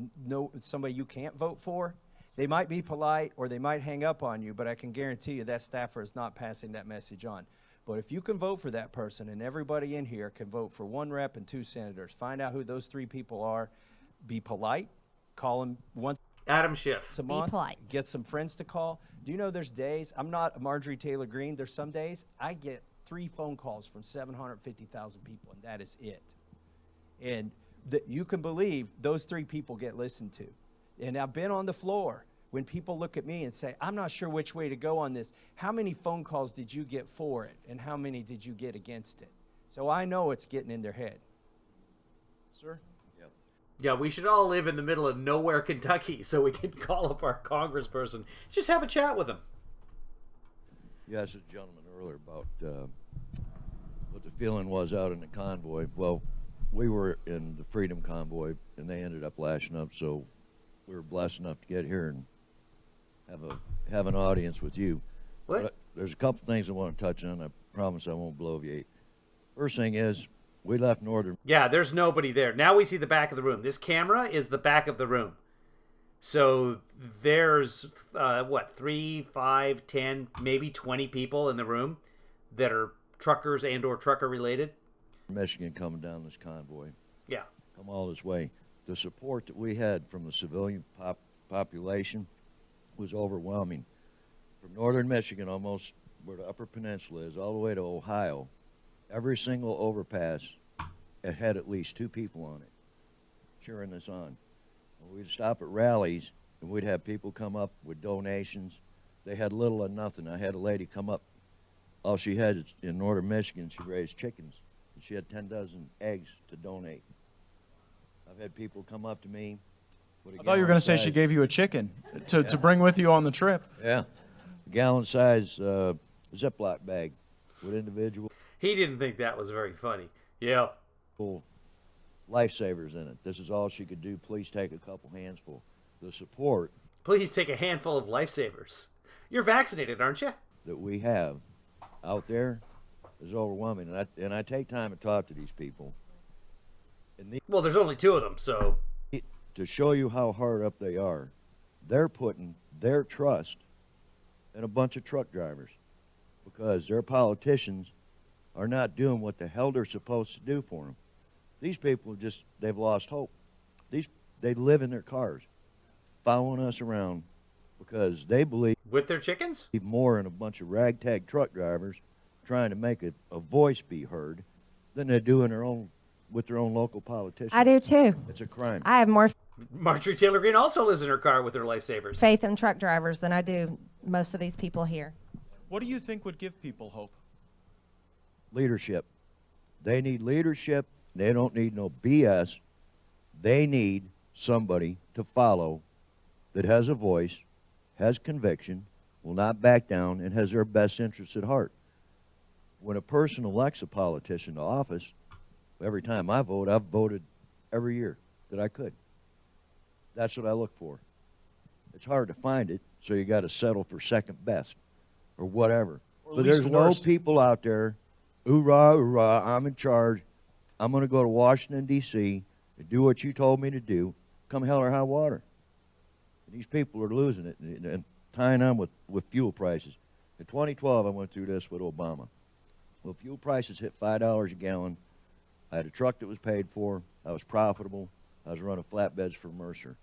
somebody you can't vote for, they might be polite or they might hang up on you, but I can guarantee you that staffer is not passing that message on. But if you can vote for that person and everybody in here can vote for 1 rep and 2 senators, find out who those 3 people are, be polite, call them once Adam Schiff. a month, polite. get some friends to call. Do you know there's days, I'm not Marjorie Taylor Greene, there's some days I get 3 phone calls from 750,000 people, and that is it. And you can believe those 3 people get listened to. And I've been on the floor when people look at me and say, I'm not sure which way to go on this. How many phone calls did you get for it, and how many did you get against it? So I know it's getting in their head. Sir? Yeah, we should all live in the middle of nowhere, Kentucky, so we can call up our congressperson. Just have a chat with him. You asked the gentleman earlier about what the feeling was out in the convoy. Well, we were in the Freedom Convoy, and they ended up lashing up, so we were blessed enough to get here and have an audience with you. What? But there's a couple things I want to touch on. I promise I won't bloviate. First thing is, we left Northern. Yeah, there's nobody there. Now we see the back of the room. This camera is the back of the room. So there's, 3, 5, 10, maybe 20 people in the room. that are truckers and or trucker related. Michigan coming down this convoy, Yeah. come all this way. The support that we had from the civilian population was overwhelming. From northern Michigan, almost where the Upper Peninsula is, all the way to Ohio, every single overpass it had at least 2 people on it cheering us on. We'd stop at rallies, and we'd have people come up with donations. They had little or nothing. I had a lady come up. All she had is, in northern Michigan, she raised chickens, and she had 10 dozen eggs to donate. I've had people come up to me with a I thought you were going to say she gallon-sized- gave you a chicken to bring with you on the trip. Yeah, gallon-size Ziploc bag with individual He didn't think that was very funny. Yeah. lifesavers in it. This is all she could do. Please take a couple handsful. The support Please take a handful of lifesavers. You're vaccinated, aren't you? that we have out there is overwhelming, and I take time to talk to these people. And Well, there's only 2 of them, so to show you how hard up they are, they're putting their trust in a bunch of truck drivers because their politicians are not doing what the hell they're supposed to do for them. These people they've lost hope. They live in their cars following us around because they believe with their chickens? more in a bunch of ragtag truck drivers trying to make a voice be heard than they do with their own local politicians. I do too. It's a crime. I have more Marjorie Taylor Greene also lives in her car with her lifesavers. faith in truck drivers than I do most of these people here. What do you think would give people hope? Leadership. They need leadership. They don't need no BS. They need somebody to follow that has a voice, has conviction, will not back down, and has their best interests at heart. When a person elects a politician to office, every time I vote, I've voted every year that I could. That's what I look for. It's hard to find it, so you got to settle for second best or whatever. Or But least there's no worst. people out there, hoorah, hoorah, I'm in charge. I'm going to go to Washington, D.C. and do what you told me to do, come hell or high water. And these people are losing it and tying on with fuel prices. In 2012, I went through this with Obama. Well, fuel prices hit $5 a gallon. I had a truck that was paid for. I was profitable. I was running flatbeds for Mercer.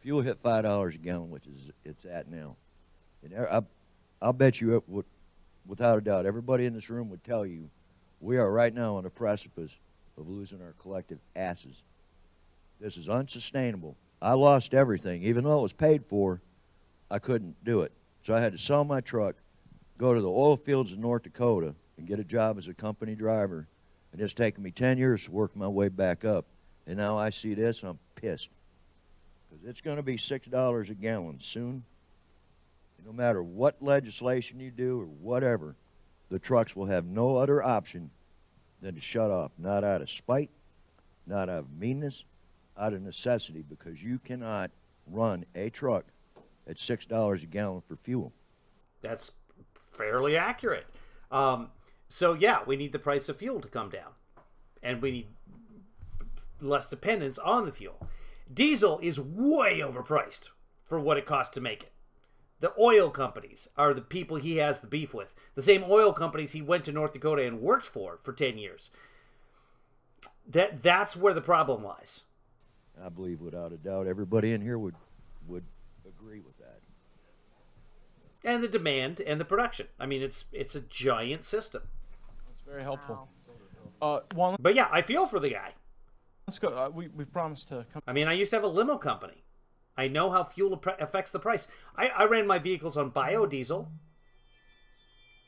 Fuel hit $5 a gallon, which is it's at now. And I'll bet you, without a doubt, everybody in this room would tell you we are right now on the precipice of losing our collective asses. This is unsustainable. I lost everything. Even though it was paid for, I couldn't do it. So I had to sell my truck, go to the oil fields in North Dakota, and get a job as a company driver. And it's taken me 10 years to work my way back up. And now I see this, and I'm pissed. Because it's going to be $6 a gallon soon. And no matter what legislation you do or whatever, the trucks will have no other option than to shut off. Not out of spite, not out of meanness, out of necessity, because you cannot run a truck at $6 a gallon for fuel. That's fairly accurate. So yeah, we need the price of fuel to come down, and we need less dependence on the fuel. Diesel is way overpriced for what it costs to make it. The oil companies are the people he has the beef with. The same oil companies he went to North Dakota and worked for 10 years. That's where the problem lies. I believe without a doubt everybody in here would agree with that. And the demand and the production. I mean, it's a giant system. That's very helpful. But yeah, I feel for the guy. Let's go. We promised to come. I mean, I used to have a limo company. I know how fuel affects the price. I ran my vehicles on biodiesel.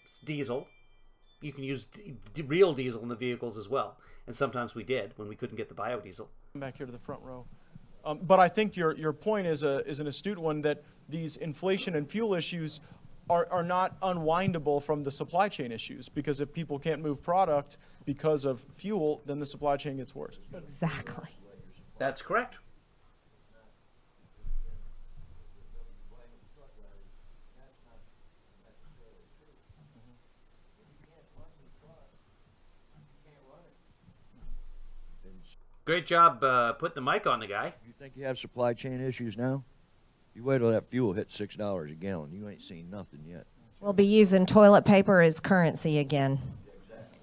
It's diesel. You can use real diesel in the vehicles as well. And sometimes we did when we couldn't get the biodiesel. Back here to the front row. But I think your point is an astute one, that these inflation and fuel issues are not unwindable from the supply chain issues, because if people can't move product because of fuel, then the supply chain gets worse. Exactly. That's correct. Great job putting the mic on the guy. You think you have supply chain issues now? You wait till that fuel hits $6 a gallon. You ain't seen nothing yet. We'll be using toilet paper as currency again.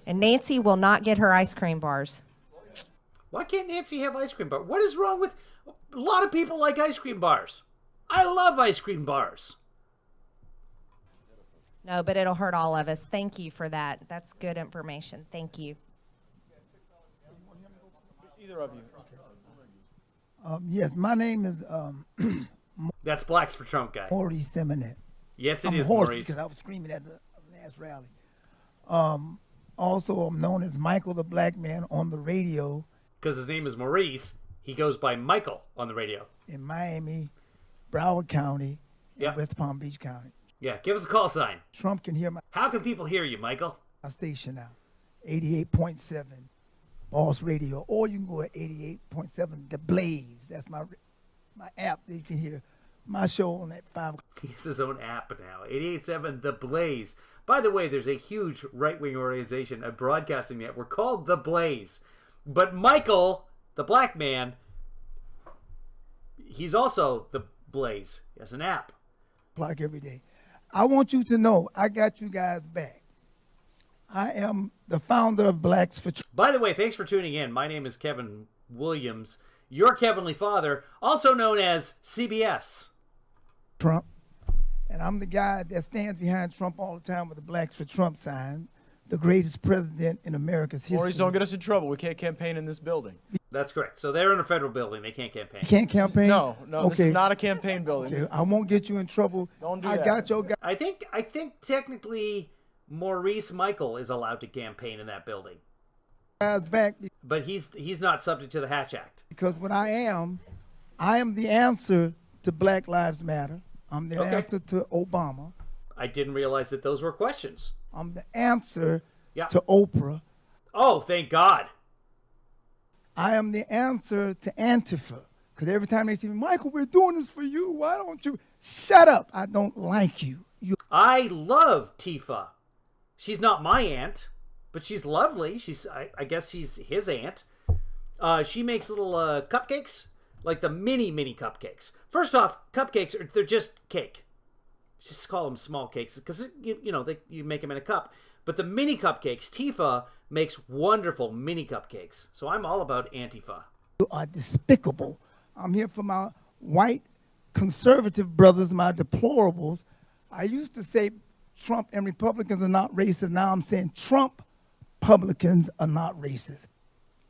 And Nancy will not get her ice cream bars. Why can't Nancy have ice cream bar? What is wrong with... A lot of people like ice cream bars. I love ice cream bars. No, but it'll hurt all of us. Thank you for that. That's good information. Thank you. Either of you. Yes, my name is That's Blacks for Trump guy. Maurice Simonet. Yes, it I'm is, hoarse Maurice. because I was screaming at the last rally. Also, I'm known as Michael the Black Man on the radio Because his name is Maurice, he goes by Michael on the radio. in Miami, Broward County, and Yeah. West Palm Beach County. Yeah, give us a call sign. Trump can hear my How can people hear you, Michael? station now, 88.7 Boss Radio, or you can go at 88.7 The Blaze. That's my app that you can hear my show on at 5 o'clock. He has his own app now. 88.7 The Blaze. By the way, there's a huge right-wing organization, a broadcasting network called The Blaze. But Michael, the black man, he's also The Blaze. He has an app. O'clock every day. I want you to know I got you guys back. I am the founder of Blacks for By the way, thanks for tuning in. My name is Kevin Williams, your Kevinly father, also known as CBS. Trump. And I'm the guy that stands behind Trump all the time with the Blacks for Trump sign, the greatest president in America's history. Maurice, don't get us in trouble. We can't campaign in this building. That's correct. So they're in a federal building. They can't campaign. You can't campaign? No, this Okay. is not a campaign building. Okay, I won't get you in trouble. Don't do I that. got your guy. I think technically Maurice Michael is allowed to campaign in that building. Guys back But he's not subject to the Hatch Act. because what I am the answer to Black Lives Matter. I'm the Okay. answer to Obama. I didn't realize that those were questions. I'm the answer Yeah. to Oprah. Oh, thank God. I am the answer to Antifa. Because every time they see me, Michael, we're doing this for you. Why don't you? Shut up. I don't like you. I love Tifa. She's not my aunt, but she's lovely. I guess she's his aunt. She makes little cupcakes, like the mini cupcakes. First off, cupcakes they're just cake. Just call them small cakes because you make them in a cup. But the mini cupcakes, Tifa makes wonderful mini cupcakes. So I'm all about Antifa. You are despicable. I'm here for my white conservative brothers, my deplorables. I used to say Trump and Republicans are not racist. Now I'm saying Trump Republicans are not racist.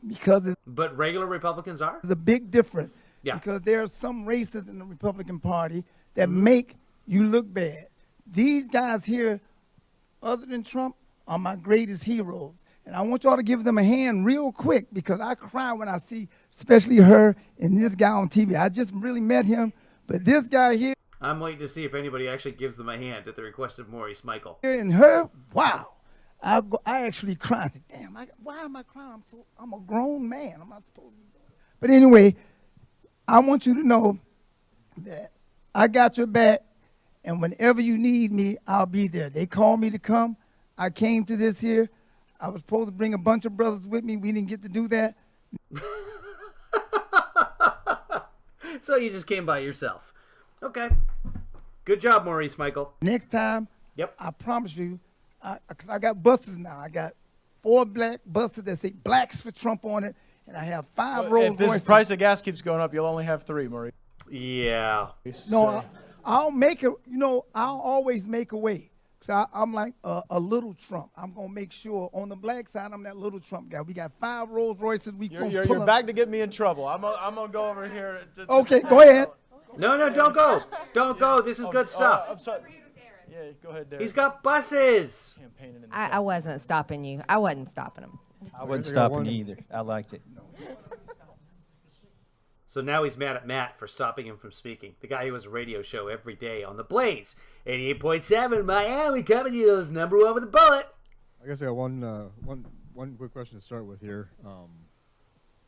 Because But regular Republicans are? there's a big difference. Yeah. Because there are some racists in the Republican Party that make you look bad. These guys here, other than Trump, are my greatest heroes. And I want y'all to give them a hand real quick because I cry when I see, especially her and this guy on TV. I just really met him, but this guy here I'm waiting to see if anybody actually gives them a hand at the request of Maurice Michael. and her, wow. I actually cried. I said, damn, why am I crying? I'm a grown man. I'm not supposed to be doing it. But anyway, I want you to know that I got your back, and whenever you need me, I'll be there. They called me to come. I came to this here. I was supposed to bring a bunch of brothers with me. We didn't get to do that. So you just came by yourself. Okay. Good job, Maurice Michael. Next time, Yep. I promise you, because I got buses now. I got 4 black buses that say Blacks for Trump on it, and I have 5 Rolls If this Royces. price of gas keeps going up, you'll only have 3, Maurice. Yeah. No, I'll make it. I'll always make a way. So I'm like a little Trump. I'm gonna make sure on the black side I'm that little Trump guy. We got 5 Rolls Royces. You're back to get me in trouble. I'm gonna go over here. Okay, go ahead. No, don't go. Don't go. This is good stuff. I'm sorry. Yeah, go ahead, Derek. He's got buses. Campaigning in the I wasn't stopping you. I wasn't stopping him. I wasn't stopping you either. I liked it. So now he's mad at Matt for stopping him from speaking. The guy who has a radio show every day on the Blaze. 88.7 Miami coming to you number 1 with a bullet. I guess I got one quick question to start with here.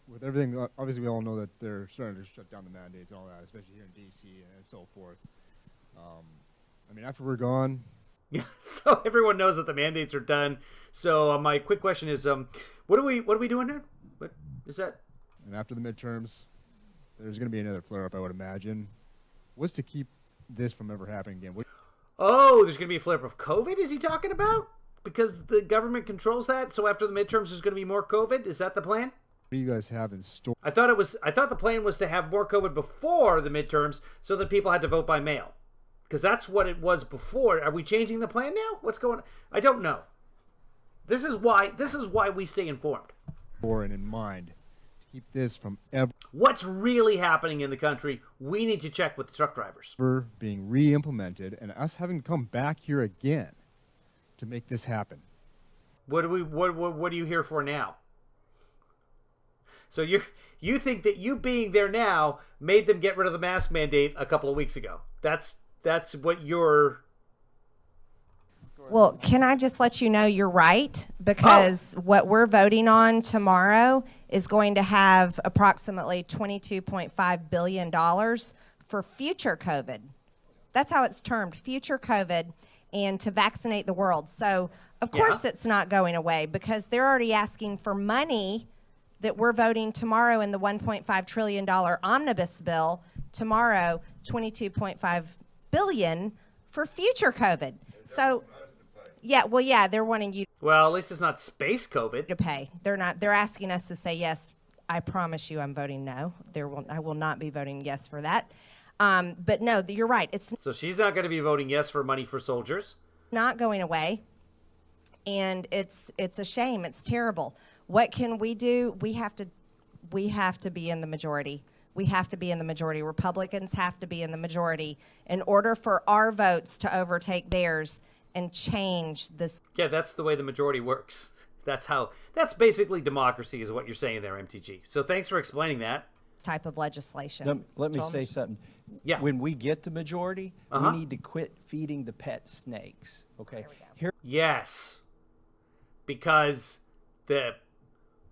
With everything, obviously we all know that they're starting to shut down the mandates and all that, especially here in D.C. and so forth. I mean, after we're gone, Yeah, so everyone knows that the mandates are done. So my quick question is, what are we doing here? What is that? and after the midterms, there's going to be another flare-up, I would imagine. What's to keep this from ever happening again? Oh, there's going to be a flare of COVID, is he talking about? Because the government controls that, so after the midterms there's going to be more COVID? Is that the plan? What do you guys have in store? I thought the plan was to have more COVID before the midterms so that people had to vote by mail. Because that's what it was before. Are we changing the plan now? What's going on? I don't know. This is why we stay informed. For and in mind to keep this from ever What's really happening in the country, we need to check with the truck drivers. being re-implemented and us having to come back here again to make this happen. What are you here for now? So you think that you being there now made them get rid of the mask mandate a couple of weeks ago. That's what you're... Well, can I just let you know you're right? Because what we're voting on tomorrow is going to have approximately $22.5 billion for future COVID. That's how it's termed, future COVID, and to vaccinate the world. So, of course, it's not going away because they're already asking for money that we're voting tomorrow in the $1.5 trillion omnibus bill. Tomorrow, $22.5 billion for future COVID. So... yeah, they're wanting you Well, at least it's not space COVID. to pay. They're asking us to say yes. I promise you I'm voting no. I will not be voting yes for that. But no, you're right. It's So she's not going to be voting yes for money for soldiers. not going away. And it's a shame. It's terrible. What can we do? We have to be in the majority. We have to be in the majority. Republicans have to be in the majority in order for our votes to overtake theirs and change this. Yeah, that's the way the majority works. That's basically democracy is what you're saying there, MTG. So thanks for explaining that. Type of legislation. Let me say something. Yeah. When we get the majority, Uh-huh. we need to quit feeding the pet snakes. Okay. Yes. Because the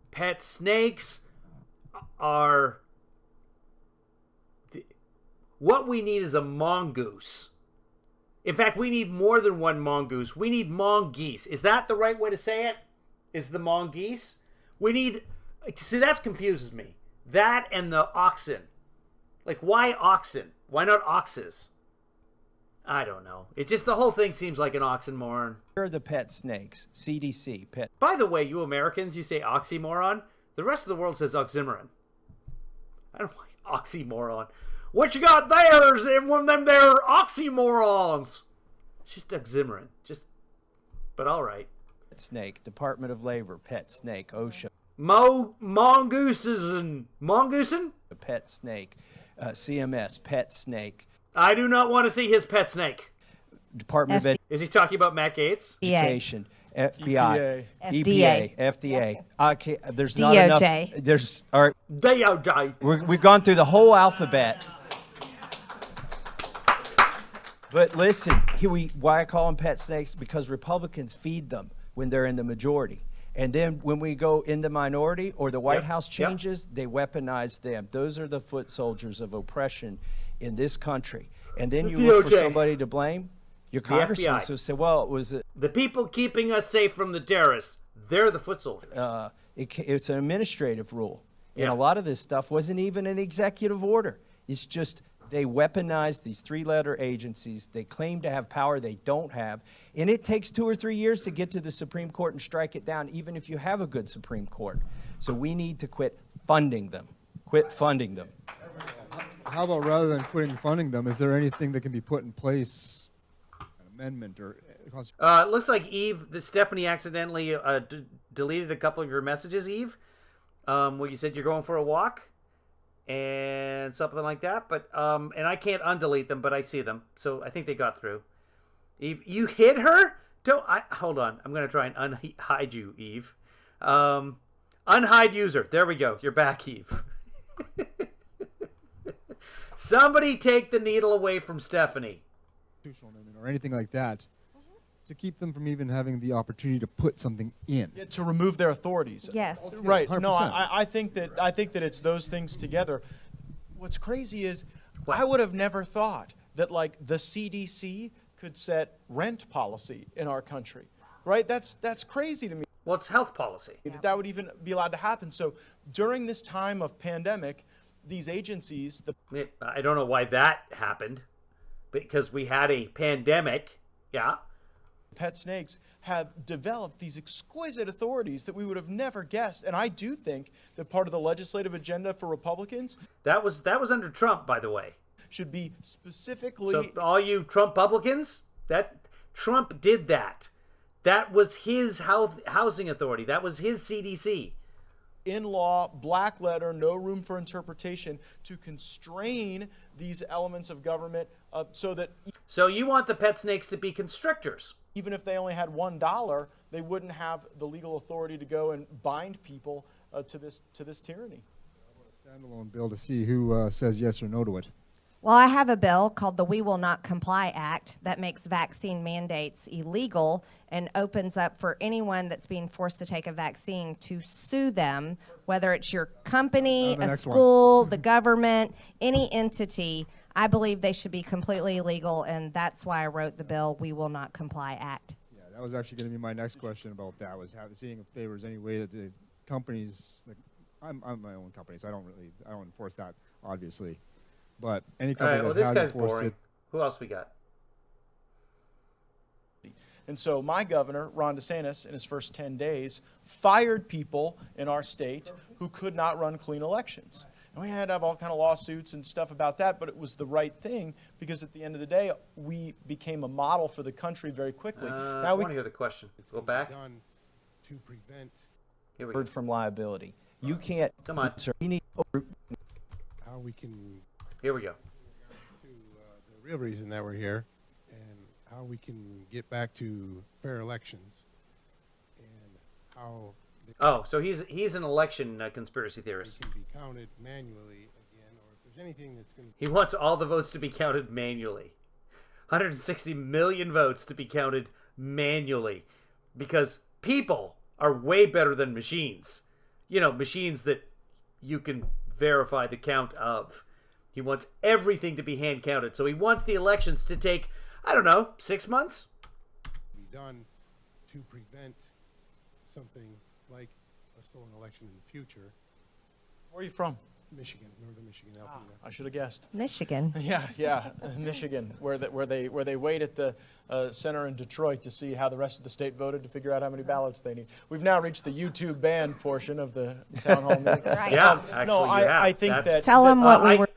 pet snakes are... What we need is a mongoose. In fact, we need more than one mongoose. We need mongoose. Is that the right way to say it? Is the mongoose? We need... See, that confuses me. That and the oxen. Like, why oxen? Why not oxes? I don't know. It just, the whole thing seems like an oxymoron. Here are the pet snakes. CDC, pet. By the way, you Americans, you say oxymoron. The rest of the world says oxymoron. I don't like oxymoron. What you got there is one of them there oxymorons. It's just oxymoron. But all right. Pet snake. Department of Labor, pet snake. OSHA. Mongooses and mongoosen? A pet snake. CMS, pet snake. I do not want to see his pet snake. Department of Is he talking about Matt Gaetz? Education. FBI, FDA. FDA. Okay, there's not DOJ. enough. There's all right. DOJ. We've gone through the whole alphabet. But listen, why I call them pet snakes? Because Republicans feed them when they're in the majority. And then when we go in the minority or the White House changes, they weaponize them. Those are the foot soldiers of oppression in this country. And then you look for somebody to blame. Your congressman will say, well, it was... The people keeping us safe from the terrorists, they're the foot soldiers. It's an administrative rule. And a lot of this stuff wasn't even an executive order. It's just they weaponized these three-letter agencies. They claim to have power they don't have. And it takes 2 or 3 years to get to the Supreme Court and strike it down, even if you have a good Supreme Court. So we need to quit funding them. Quit funding them. How about rather than quitting funding them, is there anything that can be put in place, an amendment or... It looks like Stephanie accidentally deleted a couple of your messages, Eve, where you said you're going for a walk and something like that. But and I can't undelete them, but I see them, so I think they got through. Eve, you hit her? Hold on. I'm gonna try and unhide you, Eve. Unhide user. There we go. You're back, Eve. Somebody take the needle away from Stephanie. Or anything like that, to keep them from even having the opportunity to put something in. Yeah, to remove their authorities. Yes. Right. 100%. No, I think that it's those things together. What's crazy is I would have never thought that like the CDC could set rent policy in our country. Right? That's crazy to me. Well, it's health policy. That would even be allowed to happen. So during this time of pandemic, these agencies, I don't know why that happened. because we had a pandemic. Yeah. Pet snakes have developed these exquisite authorities that we would have never guessed. And I do think that part of the legislative agenda for Republicans That was under Trump, by the way. should be specifically. So all you Trump publicans, that Trump did that. That was his housing authority. That was his CDC. In law, black letter, no room for interpretation, to constrain these elements of government so that So you want the pet snakes to be constrictors. even if they only had $1, they wouldn't have the legal authority to go and bind people to this tyranny. Standalone bill to see who says yes or no to it. Well, I have a bill called the We Will Not Comply Act that makes vaccine mandates illegal and opens up for anyone that's being forced to take a vaccine to sue them, whether it's your company, The a next one. school, the government, any entity. I believe they should be completely illegal, and that's why I wrote the bill, We Will Not Comply Act. Yeah, that was actually going to be my next question about that, was seeing if there was any way that the companies, like, I'm my own company, so I don't enforce that, obviously. But any All company right, well, that this has guy's enforced boring. it, Who else we got? And so my governor, Ron DeSantis, in his first 10 days, fired people in our state who could not run clean elections. And we had to have all kind of lawsuits and stuff about that, but it was the right thing because at the end of the day, we became a model for the country very quickly. I want to hear the question. Go back. Done to prevent Here we go. From liability. You can't. Come on. You need how we can Here we go. to the real reason that we're here and how we can get back to fair elections and how they Oh, so he's an election conspiracy theorist. can be counted manually again, or if there's anything that's going to He wants all the votes to be counted manually. 160 million votes to be counted manually. Because people are way better than machines. You know, machines that you can verify the count of. He wants everything to be hand counted. So he wants the elections to take, I don't know, 6 months? be done to prevent something like a stolen election in the future. Where are you from? Michigan, northern Michigan, Alpena. I should have guessed. Michigan. Yeah, Michigan, where they wait at the center in Detroit to see how the rest of the state voted to figure out how many ballots they need. We've now reached the YouTube ban portion of the town hall meeting. Right. Yeah, No, actually, you have. I think That's- that Tell them what we I- were.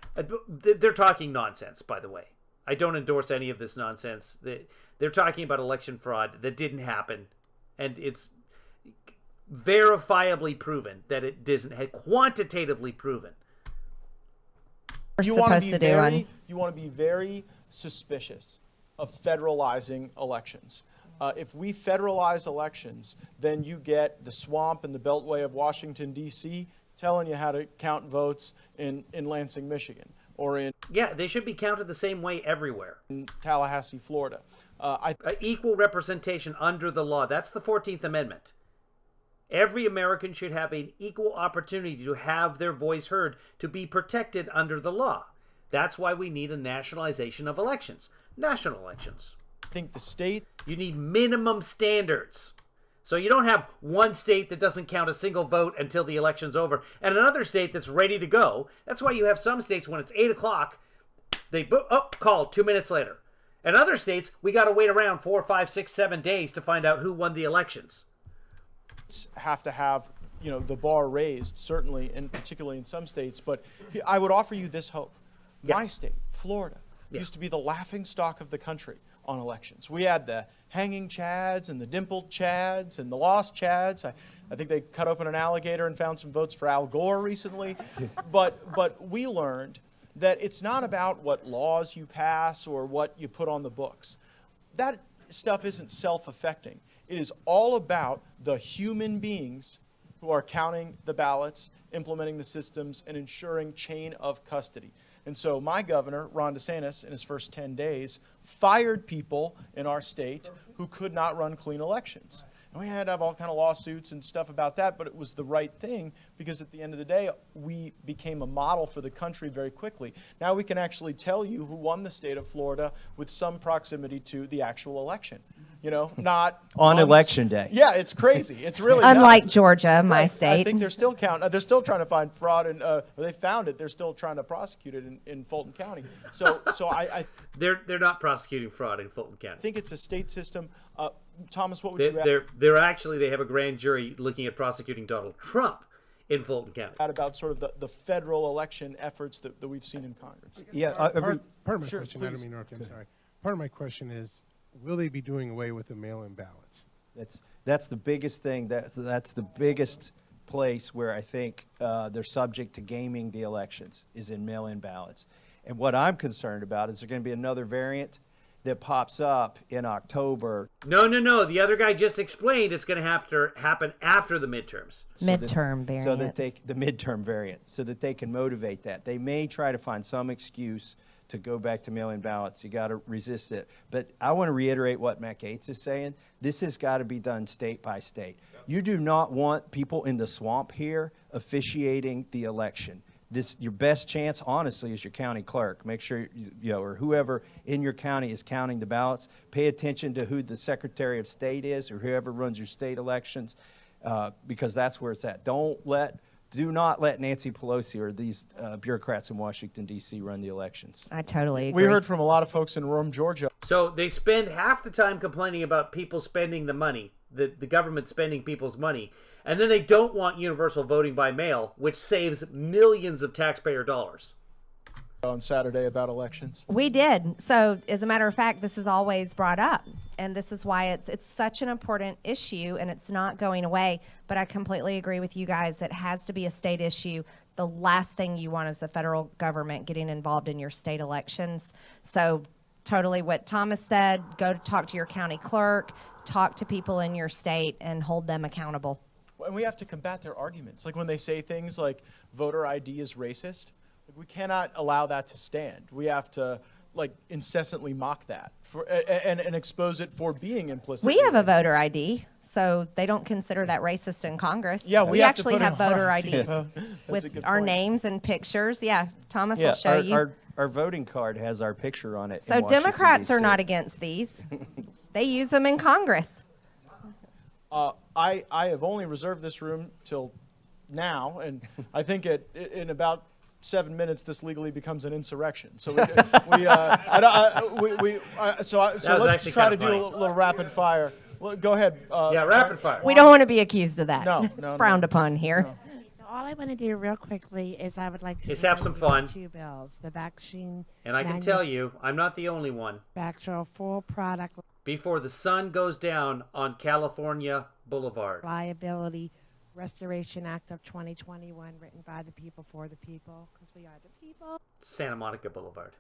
They're talking nonsense, by the way. I don't endorse any of this nonsense. They're talking about election fraud that didn't happen, and it's verifiably proven that it doesn't. Quantitatively proven. you want supposed to do on. You want to be very suspicious of federalizing elections. If we federalize elections, then you get the swamp and the beltway of Washington, D.C. telling you how to count votes in Lansing, Michigan, or in Yeah, they should be counted the same way everywhere. Tallahassee, Florida. Equal representation under the law. That's the 14th Amendment. Every American should have an equal opportunity to have their voice heard, to be protected under the law. That's why we need a nationalization of elections. National elections. I think the state. You need minimum standards. So you don't have one state that doesn't count a single vote until the election's over, and another state that's ready to go. That's why you have some states when it's 8 o'clock, they call 2 minutes later. And other states, we got to wait around 4, 5, 6, 7 days to find out who won the elections. Have to have the bar raised, certainly, and particularly in some states. But I would offer you this hope. Yeah. My state, Florida, used to be the laughing stock of the country on elections. We had the hanging Chads and the dimpled Chads and the lost Chads. I think they cut open an alligator and found some votes for Al Gore recently. but we learned that it's not about what laws you pass or what you put on the books. That stuff isn't self-affecting. It is all about the human beings who are counting the ballots, implementing the systems, and ensuring chain of custody. And so my governor, Ron DeSantis, in his first 10 days, fired people in our state who could not run clean elections. And we had to have all kind of lawsuits and stuff about that, but it was the right thing because at the end of the day, we became a model for the country very quickly. Now we can actually tell you who won the state of Florida with some proximity to the actual election. not On election day. Yeah, it's crazy. It's really Unlike nuts. Georgia, my Right. state. I think they're still counting. They're still trying to find fraud, and they found it. They're still trying to prosecute it in Fulton County. So I They're not prosecuting fraud in Fulton County. think it's a state system. Thomas, what would you add They have a grand jury looking at prosecuting Donald Trump in Fulton County. about sort of the federal election efforts that we've seen in Congress? Yeah, Part of my Sure, question, I don't please. mean to interrupt you, I'm sorry. Part of my question is, will they be doing away with the mail-in ballots? That's the biggest thing. That's the biggest place where I think they're subject to gaming the elections is in mail-in ballots. And what I'm concerned about is there going to be another variant that pops up in October. No. The other guy just explained it's going to happen after the midterms. Midterm variant. So that the midterm variant, so that they can motivate that. They may try to find some excuse to go back to mail-in ballots. You got to resist it. But I want to reiterate what Matt Gaetz is saying. This has got to be done state by state. You do not want people in the swamp here officiating the election. Your best chance, honestly, is your county clerk. Make sure, or whoever in your county is counting the ballots. Pay attention to who the Secretary of State is or whoever runs your state elections, because that's where it's at. Do not let Nancy Pelosi or these bureaucrats in Washington, D.C. run the elections. I totally agree. We heard from a lot of folks in Rome, Georgia. So they spend half the time complaining about people spending the money, the government spending people's money, and then they don't want universal voting by mail, which saves millions of taxpayer dollars. On Saturday about elections. We did. So, as a matter of fact, this is always brought up, and this is why it's such an important issue, and it's not going away. But I completely agree with you guys. It has to be a state issue. The last thing you want is the federal government getting involved in your state elections. So, totally what Thomas said. Go to talk to your county clerk, talk to people in your state, and hold them accountable. And we have to combat their arguments. Like when they say things like voter ID is racist, we cannot allow that to stand. We have to incessantly mock that and expose it for being implicit. We have a voter ID, so they don't consider that racist in Congress. Yeah, we have to actually put have in our voter ID. IDs That's a with good our point. names and pictures. Yeah, Thomas will show you. Our voting card has our picture on it. So in Washington, Democrats are DC. not against these. They use them in Congress. I have only reserved this room till now, and I think in about 7 minutes this legally becomes an insurrection. So let's actually try kinda to do funny. a little rapid fire. Well, go ahead. Yeah, rapid fire. We don't want to be accused of that. No, It's frowned upon here. So all I want to do real quickly is I would like to Just have some fun. Two bills: the vaccine And I can tell you, I'm not the only one. manufacturer full product Before the sun goes down on California Boulevard. liability restoration act of 2021, written by the people for the people, because we are the people. Santa Monica Boulevard.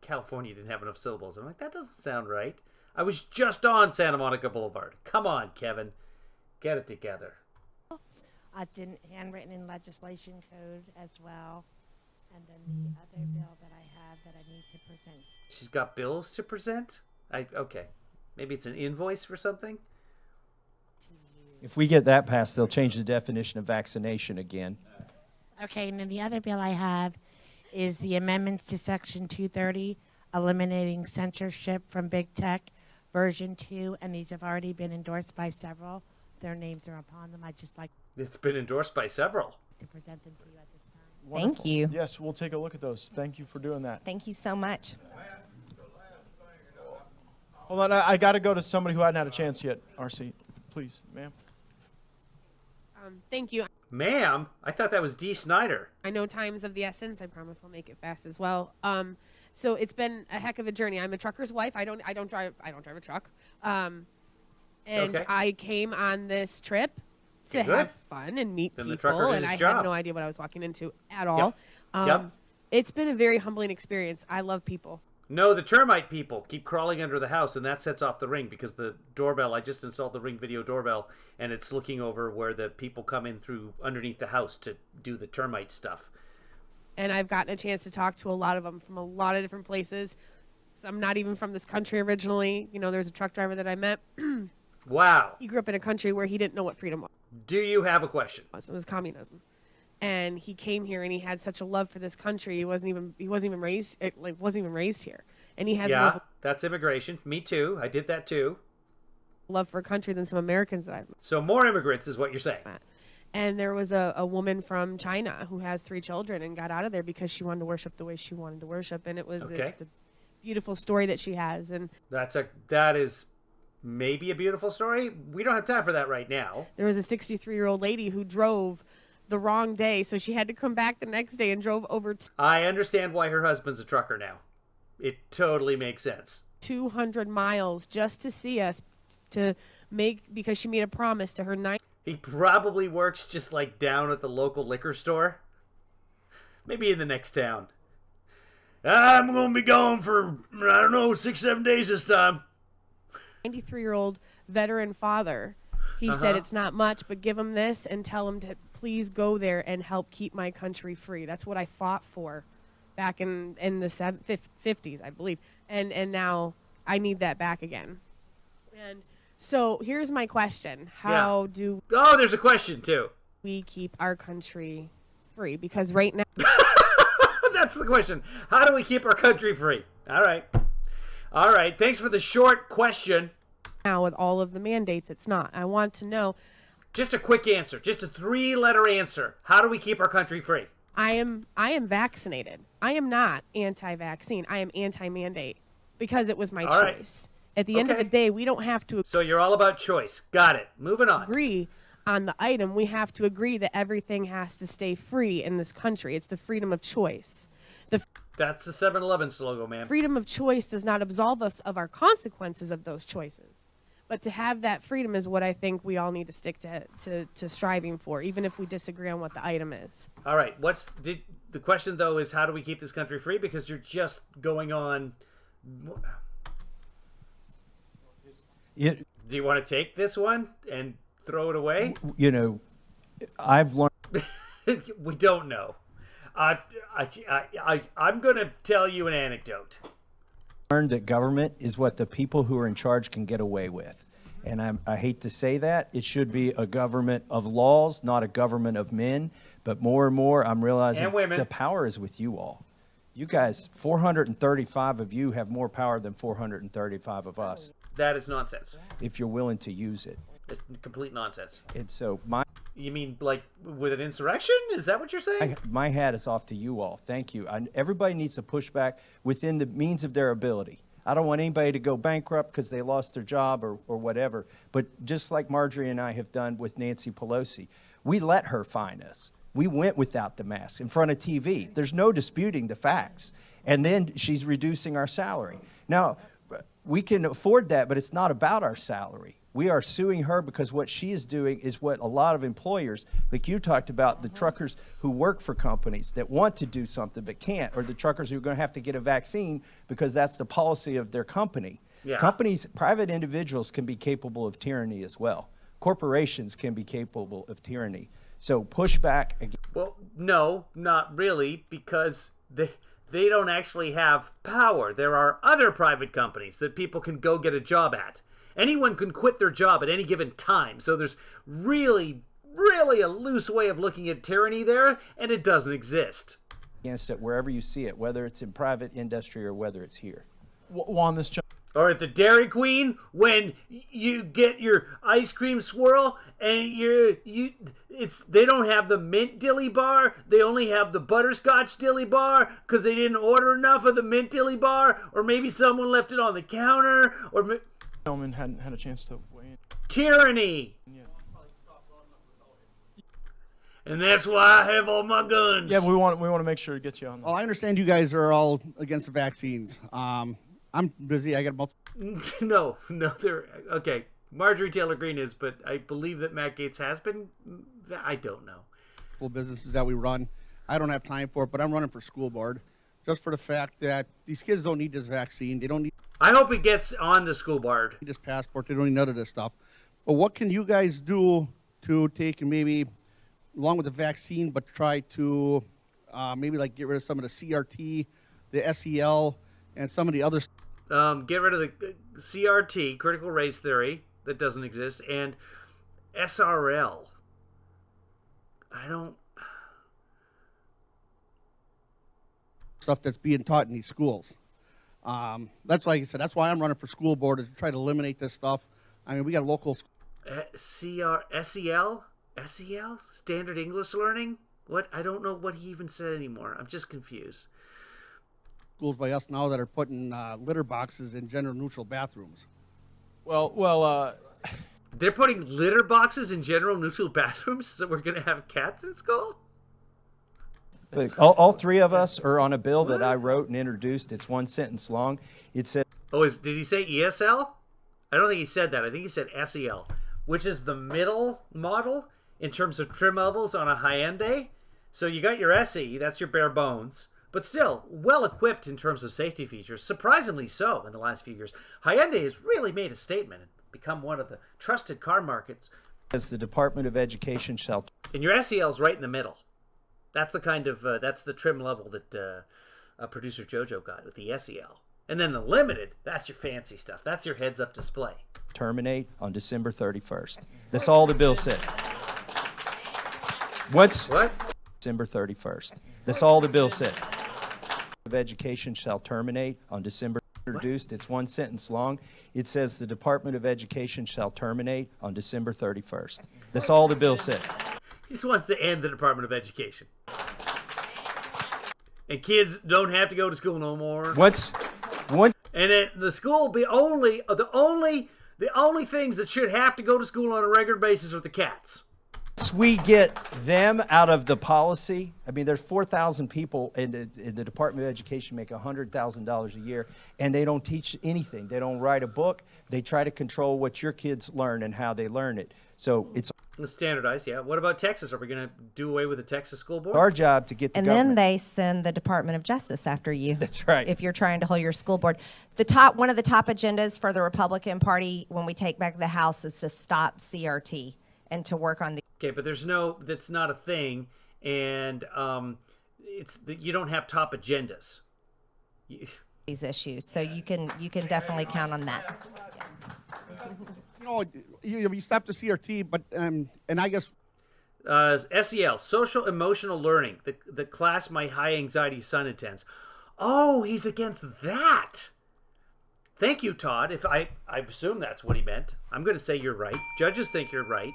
California didn't have enough syllables. I'm like, that doesn't sound right. I was just on Santa Monica Boulevard. Come on, Kevin. Get it together. Didn't handwritten in legislation code as well, and then the other bill that I have that I need to present. She's got bills to present? Okay. Maybe it's an invoice for something? If we get that passed, they'll change the definition of vaccination again. Okay, and then the other bill I have is the amendments to Section 230, eliminating censorship from big tech, version 2, and these have already been endorsed by several. Their names are upon them. I just like It's been endorsed by several. to present them to you at this time. Thank you. Yes, we'll take a look at those. Thank you for doing that. Thank you so much. Hold on, I got to go to somebody who hadn't had a chance yet. RC, please, ma'am. Thank you. Ma'am? I thought that was Dee Snyder. I know time's of the essence. I promise I'll make it fast as well. So it's been a heck of a journey. I'm a trucker's wife. I don't drive a truck. And Okay. I came on this trip to Good. have fun and meet Then the trucker people, did and his I job. had no idea what I was walking into at all. Yep. It's been a very humbling experience. I love people. No, the termite people keep crawling under the house, and that sets off the Ring because the doorbell, I just installed the Ring video doorbell, and it's looking over where the people come in through underneath the house to do the termite stuff. And I've gotten a chance to talk to a lot of them from a lot of different places. Some not even from this country originally. You know, there's a truck driver that I met. Wow. He grew up in a country where he didn't know what freedom was. Do you have a question? It was communism. And he came here and he had such a love for this country. He wasn't even raised here. And he has Yeah, no, that's immigration. Me too. I did that too. love for a country than some Americans that I've met. So more immigrants is what you're saying. And there was a woman from China who has 3 children and got out of there because she wanted to worship the way she wanted to worship. And it's a beautiful story that she has. And that is maybe a beautiful story. We don't have time for that right now. there was a 63-year-old lady who drove the wrong day, so she had to come back the next day and drove over I understand why her husband's a trucker now. It totally makes sense. 200 miles just to see us, because she made a promise to her 9. He probably works just like down at the local liquor store. Maybe in the next town. I'm going to be gone for, I don't know, 6-7 days this time. 93-year-old veteran father. He said it's not much, but give him this and tell him to please go there and help keep my country free. That's what I fought for back in the 50s, I believe. And now I need that back again. And so here's my question. How do there's a question too. we keep our country free? Because right now That's the question. How do we keep our country free? All right. Thanks for the short question. now with all of the mandates, it's not. I want to know. Just a quick answer. Just a 3-letter answer. How do we keep our country free? I am vaccinated. I am not anti-vaccine. I am anti-mandate because it was my All right. choice. At the end of the day, we don't have to So you're all about choice. Got it. Moving on. agree on the item. We have to agree that everything has to stay free in this country. It's the freedom of choice. The That's the 7-Eleven slogan, man. freedom of choice does not absolve us of our consequences of those choices. But to have that freedom is what I think we all need to stick to striving for, even if we disagree on what the item is. All right. The question though is how do we keep this country free? Because you're just going on. Do you want to take this one and throw it away? You know, I've learned. We don't know. I'm going to tell you an anecdote. Learned that government is what the people who are in charge can get away with. And I hate to say that. It should be a government of laws, not a government of men. But more and more, I'm realizing And women. the power is with you all. You guys, 435 of you have more power than 435 of us, That is nonsense. if you're willing to use it. It's complete nonsense. And so You mean like with an insurrection? Is that what you're saying? my hat is off to you all. Thank you. Everybody needs to push back within the means of their ability. I don't want anybody to go bankrupt because they lost their job or whatever. But just like Marjorie and I have done with Nancy Pelosi, we let her fine us. We went without the mask in front of TV. There's no disputing the facts. And then she's reducing our salary. Now, we can afford that, but it's not about our salary. We are suing her because what she is doing is what a lot of employers, like you talked about, the truckers who work for companies that want to do something but can't, or the truckers who are going to have to get a vaccine because that's the policy of their company. Yeah. Companies, private individuals can be capable of tyranny as well. Corporations can be capable of tyranny. So push back again. Well, no, not really, because they don't actually have power. There are other private companies that people can go get a job at. Anyone can quit their job at any given time. So there's really a loose way of looking at tyranny there, and it doesn't exist. Against it wherever you see it, whether it's in private industry or whether it's here. Juan, this Or at the Dairy Queen when you get your ice cream swirl and they don't have the mint dilly bar, they only have the butterscotch dilly bar because they didn't order enough of the mint dilly bar, or maybe someone left it on the counter, or gentleman hadn't had a chance to weigh in. Tyranny. And that's why I have all my guns. Yeah, we want to make sure to get you on. Oh, I understand you guys are all against the vaccines. I'm busy. I got No, they're okay. Marjorie Taylor Greene is, but I believe that Matt Gaetz has been. I don't know. multiple businesses that we run. I don't have time for it, but I'm running for school board just for the fact that these kids don't need this vaccine. They don't need. I hope he gets on the school board. This passport. They don't need none of this stuff. But what can you guys do to take and maybe, along with the vaccine, but try to maybe like get rid of some of the CRT, the SEL, and some of the other. Get rid of the CRT, critical race theory, that doesn't exist, and SRL. Stuff that's being taught in these schools. That's like I said. That's why I'm running for school board, is to try to eliminate this stuff. I mean, we got local SEL? SEL? Standard English Learning? What? I don't know what he even said anymore. I'm just confused. schools by us now that are putting litter boxes in gender-neutral bathrooms. They're putting litter boxes in general neutral bathrooms, so we're going to have cats in school? Look, all three of us are on a bill that I wrote and introduced. It's one sentence long. It says... Oh, did he say ESL? I don't think he said that. I think he said SEL, which is the middle model in terms of trim levels on a Hyundai. So you got your SE, that's your bare bones, but still well equipped in terms of safety features. Surprisingly so in the last few years. Hyundai has really made a statement and become one of the trusted car markets. As the Department of Education shall... And your SEL's right in the middle. That's the kind of, that's the trim level that producer Jojo got with the SEL. And then the Limited, that's your fancy stuff. That's your heads-up display. Terminate on December 31st. That's all the bill says. What? December 31st. That's all the bill says. Of Education shall terminate on December introduced. It's one sentence long. It says the Department of Education shall terminate on December 31st. That's all the bill says. He just wants to end the Department of Education. And kids don't have to go to school no more. What? And the school be the only things that should have to go to school on a regular basis are the cats. Once we get them out of the policy, I mean, there's 4,000 people in the Department of Education make $100,000 a year, and they don't teach anything. They don't write a book. They try to control what your kids learn and how they learn it. So it's standardized, yeah. What about Texas? Are we going to do away with the Texas school board? our job to get the And government. then they send the Department of Justice after you. That's right. If you're trying to hold your school board. One of the top agendas for the Republican Party when we take back the House is to stop CRT and to work on the... Okay, but that's not a thing, and you don't have top agendas. These issues, so you can definitely count on that. You know, you stop the CRT, but and I guess SEL, social emotional learning, the class my high anxiety son attends. Oh, he's against that. Thank you, Todd. If I assume that's what he meant. I'm going to say you're right. Judges think you're right.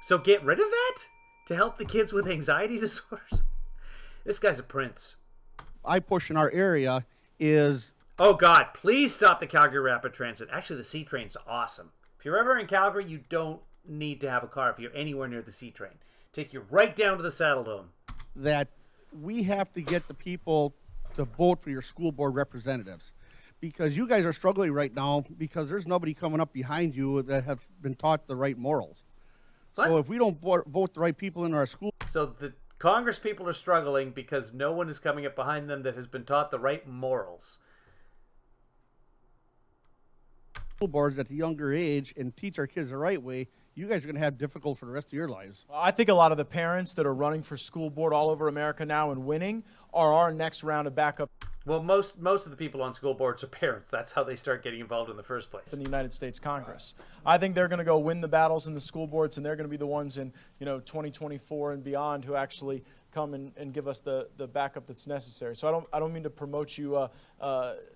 So get rid of that to help the kids with anxiety disorders. This guy's a prince. I push in our area is... Oh, God, please stop the Calgary Rapid Transit. Actually, the C train's awesome. If you're ever in Calgary, you don't need to have a car if you're anywhere near the C train. Take you right down to the Saddle Dome. That we have to get the people to vote for your school board representatives. Because you guys are struggling right now because there's nobody coming up behind you that have been taught the right morals. What? So if we don't vote the right people in our school... So the Congress people are struggling because no one is coming up behind them that has been taught the right morals. School boards at the younger age and teach our kids the right way, you guys are going to have difficult for the rest of your lives. I think a lot of the parents that are running for school board all over America now and winning are our next round of backup. Well, most of the people on school boards are parents. That's how they start getting involved in the first place. In the United States Congress. I think they're going to go win the battles in the school boards, and they're going to be the ones in 2024 and beyond who actually come and give us the backup that's necessary. So I don't mean to promote you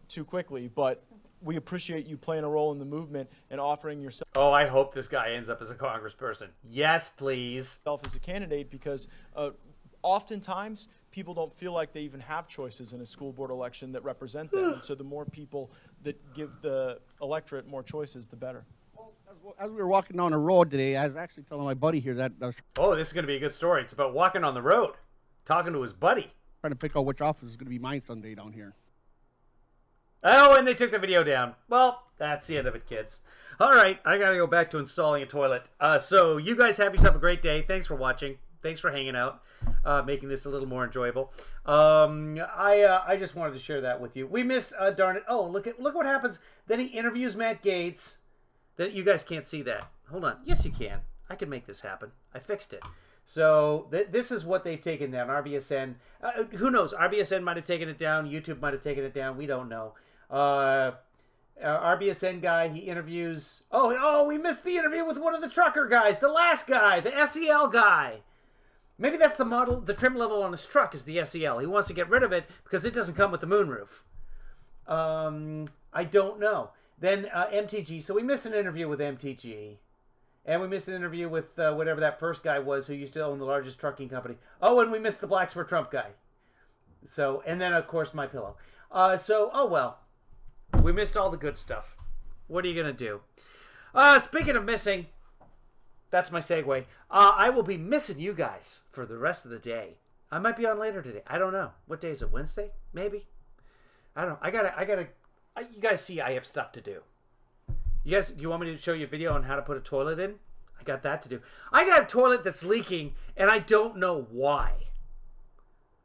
too quickly, but we appreciate you playing a role in the movement and offering yourself. Oh, I hope this guy ends up as a congressperson. Yes, please. As a candidate, because oftentimes people don't feel like they even have choices in a school board election that represent them. And so the more people that give the electorate more choices, the better. Well, as we were walking down the road today, I was actually telling my buddy here that I was Oh, this is going to be a good story. It's about walking on the road, talking to his buddy. trying to pick out which office is going to be mine someday down here. Oh, and they took the video down. Well, that's the end of it, kids. All right, I got to go back to installing a toilet. So you guys have yourself a great day. Thanks for watching. Thanks for hanging out, making this a little more enjoyable. I just wanted to share that with you. We missed, darn it. Oh, look what happens. Then he interviews Matt Gaetz. Then you guys can't see that. Hold on. Yes, you can. I can make this happen. I fixed it. So this is what they've taken down. RBSN. Who knows? RBSN might have taken it down. YouTube might have taken it down. We don't know. RBSN guy, he interviews. Oh, we missed the interview with one of the trucker guys. The last guy, the SEL guy. Maybe that's the model, the trim level on his truck is the SEL. He wants to get rid of it because it doesn't come with the moonroof. I don't know. Then MTG. So we missed an interview with MTG. And we missed an interview with whatever that first guy was who used to own the largest trucking company. Oh, and we missed the Blacks for Trump guy. So, and then, of course, My Pillow. Oh well. We missed all the good stuff. What are you going to do? Speaking of missing, that's my segue. I will be missing you guys for the rest of the day. I might be on later today. I don't know. What day is it? Wednesday? Maybe? I don't know. I gotta, you guys see I have stuff to do. You guys, do you want me to show you a video on how to put a toilet in? I got that to do. I got a toilet that's leaking, and I don't know why.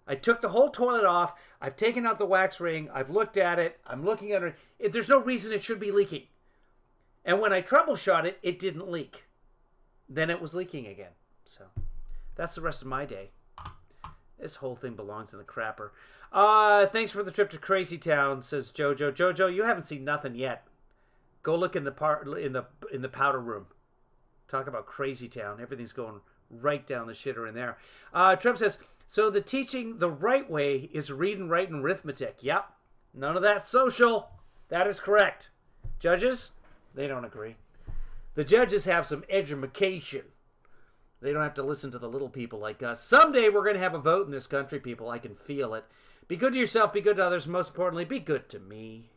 I took the whole toilet off. I've taken out the wax ring. I've looked at it. I'm looking at it. There's no reason it should be leaking. And when I troubleshot it, it didn't leak. Then it was leaking again. So that's the rest of my day. This whole thing belongs in the crapper. Thanks for the trip to Crazy Town, says Jojo. Jojo, you haven't seen nothing yet. Go look in the powder room. Talk about Crazy Town. Everything's going right down the shitter in there. Trump says, so the teaching the right way is reading, writing, arithmetic. Yep. None of that social. That is correct. Judges, they don't agree. The judges have some edumacation. They don't have to listen to the little people like us. Someday we're going to have a vote in this country, people. I can feel it. Be good to yourself. Be good to others. Most importantly, be good to me.